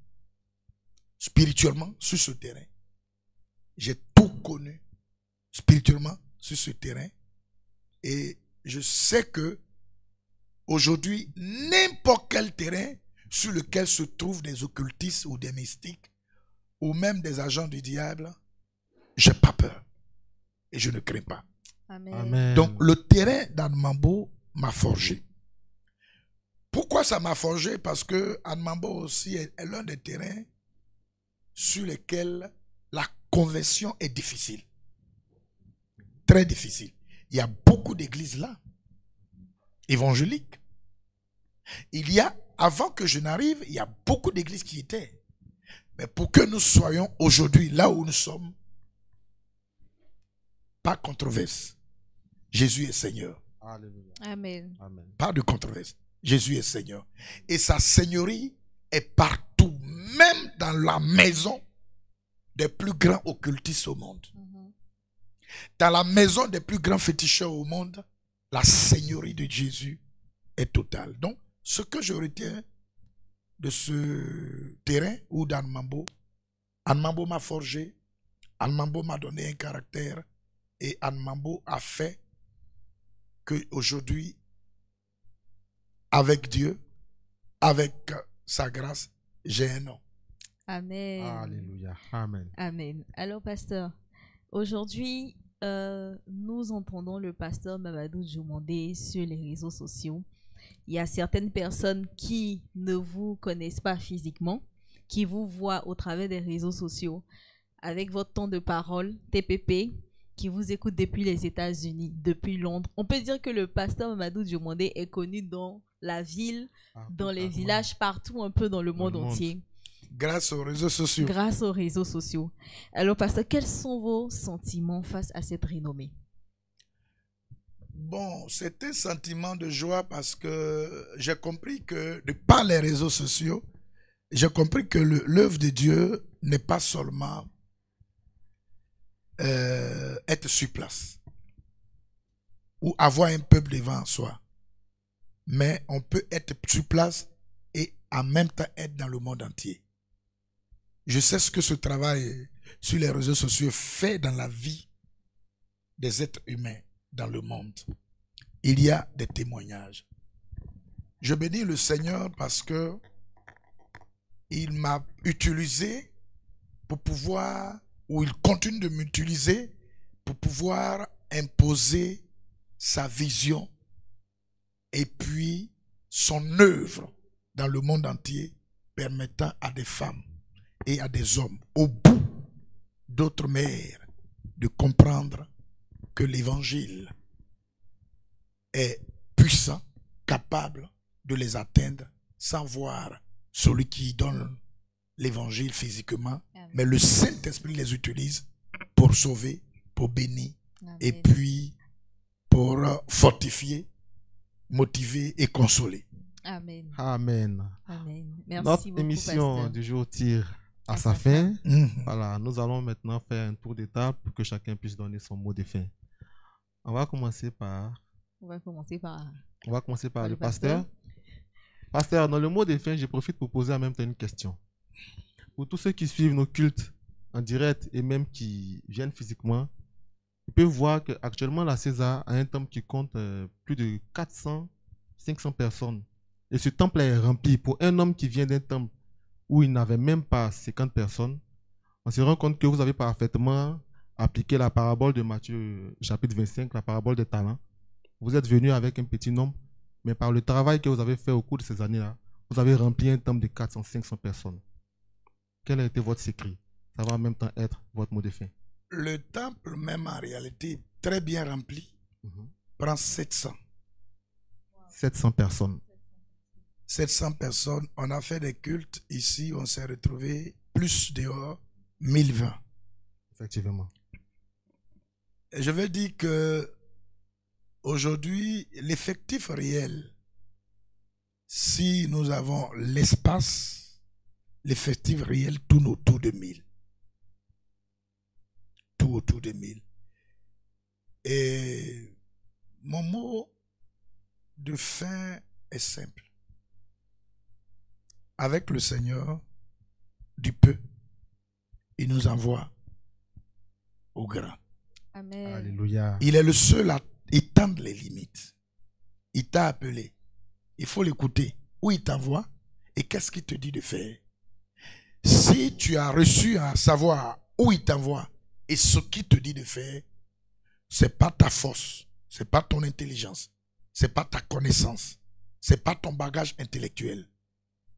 spirituellement sur ce terrain. J'ai tout connu spirituellement sur ce terrain. Et je sais que aujourd'hui, n'importe quel terrain sur lequel se trouvent des occultistes ou des mystiques ou même des agents du diable, je n'ai pas peur et je ne crains pas. Amen. Amen. Donc le terrain d'Anne Mambo m'a forgé. Pourquoi ça m'a forgé? Parce que Anne Mambo aussi est l'un des terrains sur lesquels la conversion est difficile. Très difficile. Il y a beaucoup d'églises là, évangéliques. Il y a, avant que je n'arrive, il y a beaucoup d'églises qui étaient. Mais pour que nous soyons aujourd'hui là où nous sommes, pas de controverse. Jésus est Seigneur. Alléluia. Amen. Amen. Pas de controverse. Jésus est Seigneur. Et sa seigneurie est partout, même dans la maison des plus grands occultistes au monde. Dans la maison des plus grands féticheurs au monde, la seigneurie de Jésus est totale. Donc, ce que je retiens de ce terrain ou d'Anne Mambo m'a forgé, Anne Mambo m'a donné un caractère et Anne Mambo a fait qu'aujourd'hui, avec Dieu, avec sa grâce, j'ai un nom. Amen. Alléluia. Amen. Amen. Alors, pasteur, aujourd'hui, nous entendons le pasteur Mamadou Djoumandé sur les réseaux sociaux. Il y a certaines personnes qui ne vous connaissent pas physiquement, qui vous voient au travers des réseaux sociaux avec votre ton de parole, TPP, qui vous écoutent depuis les États-Unis, depuis Londres. On peut dire que le pasteur Mamadou Djoumandé est connu dans la ville, dans les villages, partout un peu dans le monde entier. Grâce aux réseaux sociaux. Grâce aux réseaux sociaux. Alors, pasteur, quels sont vos sentiments face à cette renommée? Bon, c'est un sentiment de joie parce que j'ai compris que, de par les réseaux sociaux, j'ai compris que l'œuvre de Dieu n'est pas seulement être sur place ou avoir un peuple devant soi, mais on peut être sur place et en même temps être dans le monde entier. Je sais ce que ce travail sur les réseaux sociaux fait dans la vie des êtres humains dans le monde. Il y a des témoignages. Je bénis le Seigneur parce que il m'a utilisé pour pouvoir, ou il continue de m'utiliser pour pouvoir imposer sa vision et puis son œuvre dans le monde entier, permettant à des femmes et à des hommes, au bout d'autres mers, de comprendre que l'évangile est puissant, capable de les atteindre sans voir celui qui donne l'évangile physiquement. Amen. Mais le Saint-Esprit les utilise pour sauver, pour bénir. Amen. Et puis pour fortifier, motiver et consoler. Amen. Amen. Amen. Merci Notre beaucoup, émission pasteur. du jour tire à sa fin. Voilà, nous allons maintenant faire un tour d'étape pour que chacun puisse donner son mot de fin. On va commencer par le pasteur. Pasteur, dans le mot de fin, je profite pour poser en même temps une question. Pour tous ceux qui suivent nos cultes en direct et même qui viennent physiquement, ils peuvent voir qu'actuellement la César a un temple qui compte plus de 400-500 personnes. Et ce temple est rempli. Pour un homme qui vient d'un temple où il n'avait même pas 50 personnes, on se rend compte que vous avez parfaitement appliqué la parabole de Matthieu chapitre 25, la parabole des talents. Vous êtes venu avec un petit nombre, mais par le travail que vous avez fait au cours de ces années-là, vous avez rempli un temple de 400-500 personnes. quel a été votre secret? Ça va en même temps être votre mot de fin. Le temple, même en réalité, très bien rempli, prend 700. 700 personnes. 700 personnes. On a fait des cultes. Ici, on s'est retrouvé plus dehors, 1020. Effectivement. Et je veux dire que aujourd'hui, l'effectif réel, si nous avons l'espace, l'effectif réel tourne autour de 1000. Tout autour de 1000. Et mon mot de fin est simple. Avec le Seigneur, du peu, il nous envoie au grand. Amen. Alléluia. Il est le seul à étendre les limites. Il t'a appelé. Il faut l'écouter. Où il t'envoie et qu'est-ce qu'il te dit de faire. Si tu as reçu à savoir où il t'envoie et ce qu'il te dit de faire, c'est pas ta force, c'est pas ton intelligence, c'est pas ta connaissance, c'est pas ton bagage intellectuel.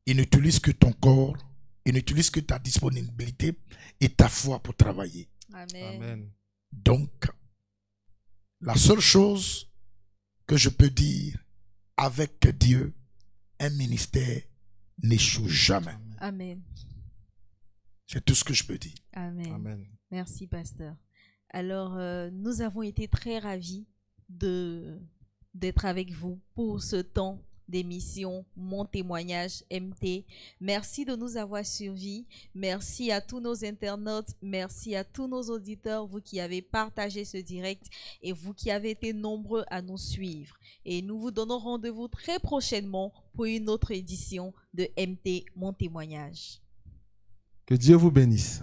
Il n'utilise que ton corps, il n'utilise que ta disponibilité et ta foi pour travailler. Amen. Amen. Donc, la seule chose que je peux dire avec Dieu, un ministère n'échoue jamais. Amen. C'est tout ce que je peux dire. Amen. Amen. Merci, pasteur. Alors, nous avons été très ravis d'être avec vous pour ce temps d'émission Mon témoignage MT. Merci de nous avoir suivis. Merci à tous nos internautes. Merci à tous nos auditeurs, vous qui avez partagé ce direct et vous qui avez été nombreux à nous suivre. Et nous vous donnons rendez-vous très prochainement pour une autre édition de MT Mon témoignage. Que Dieu vous bénisse.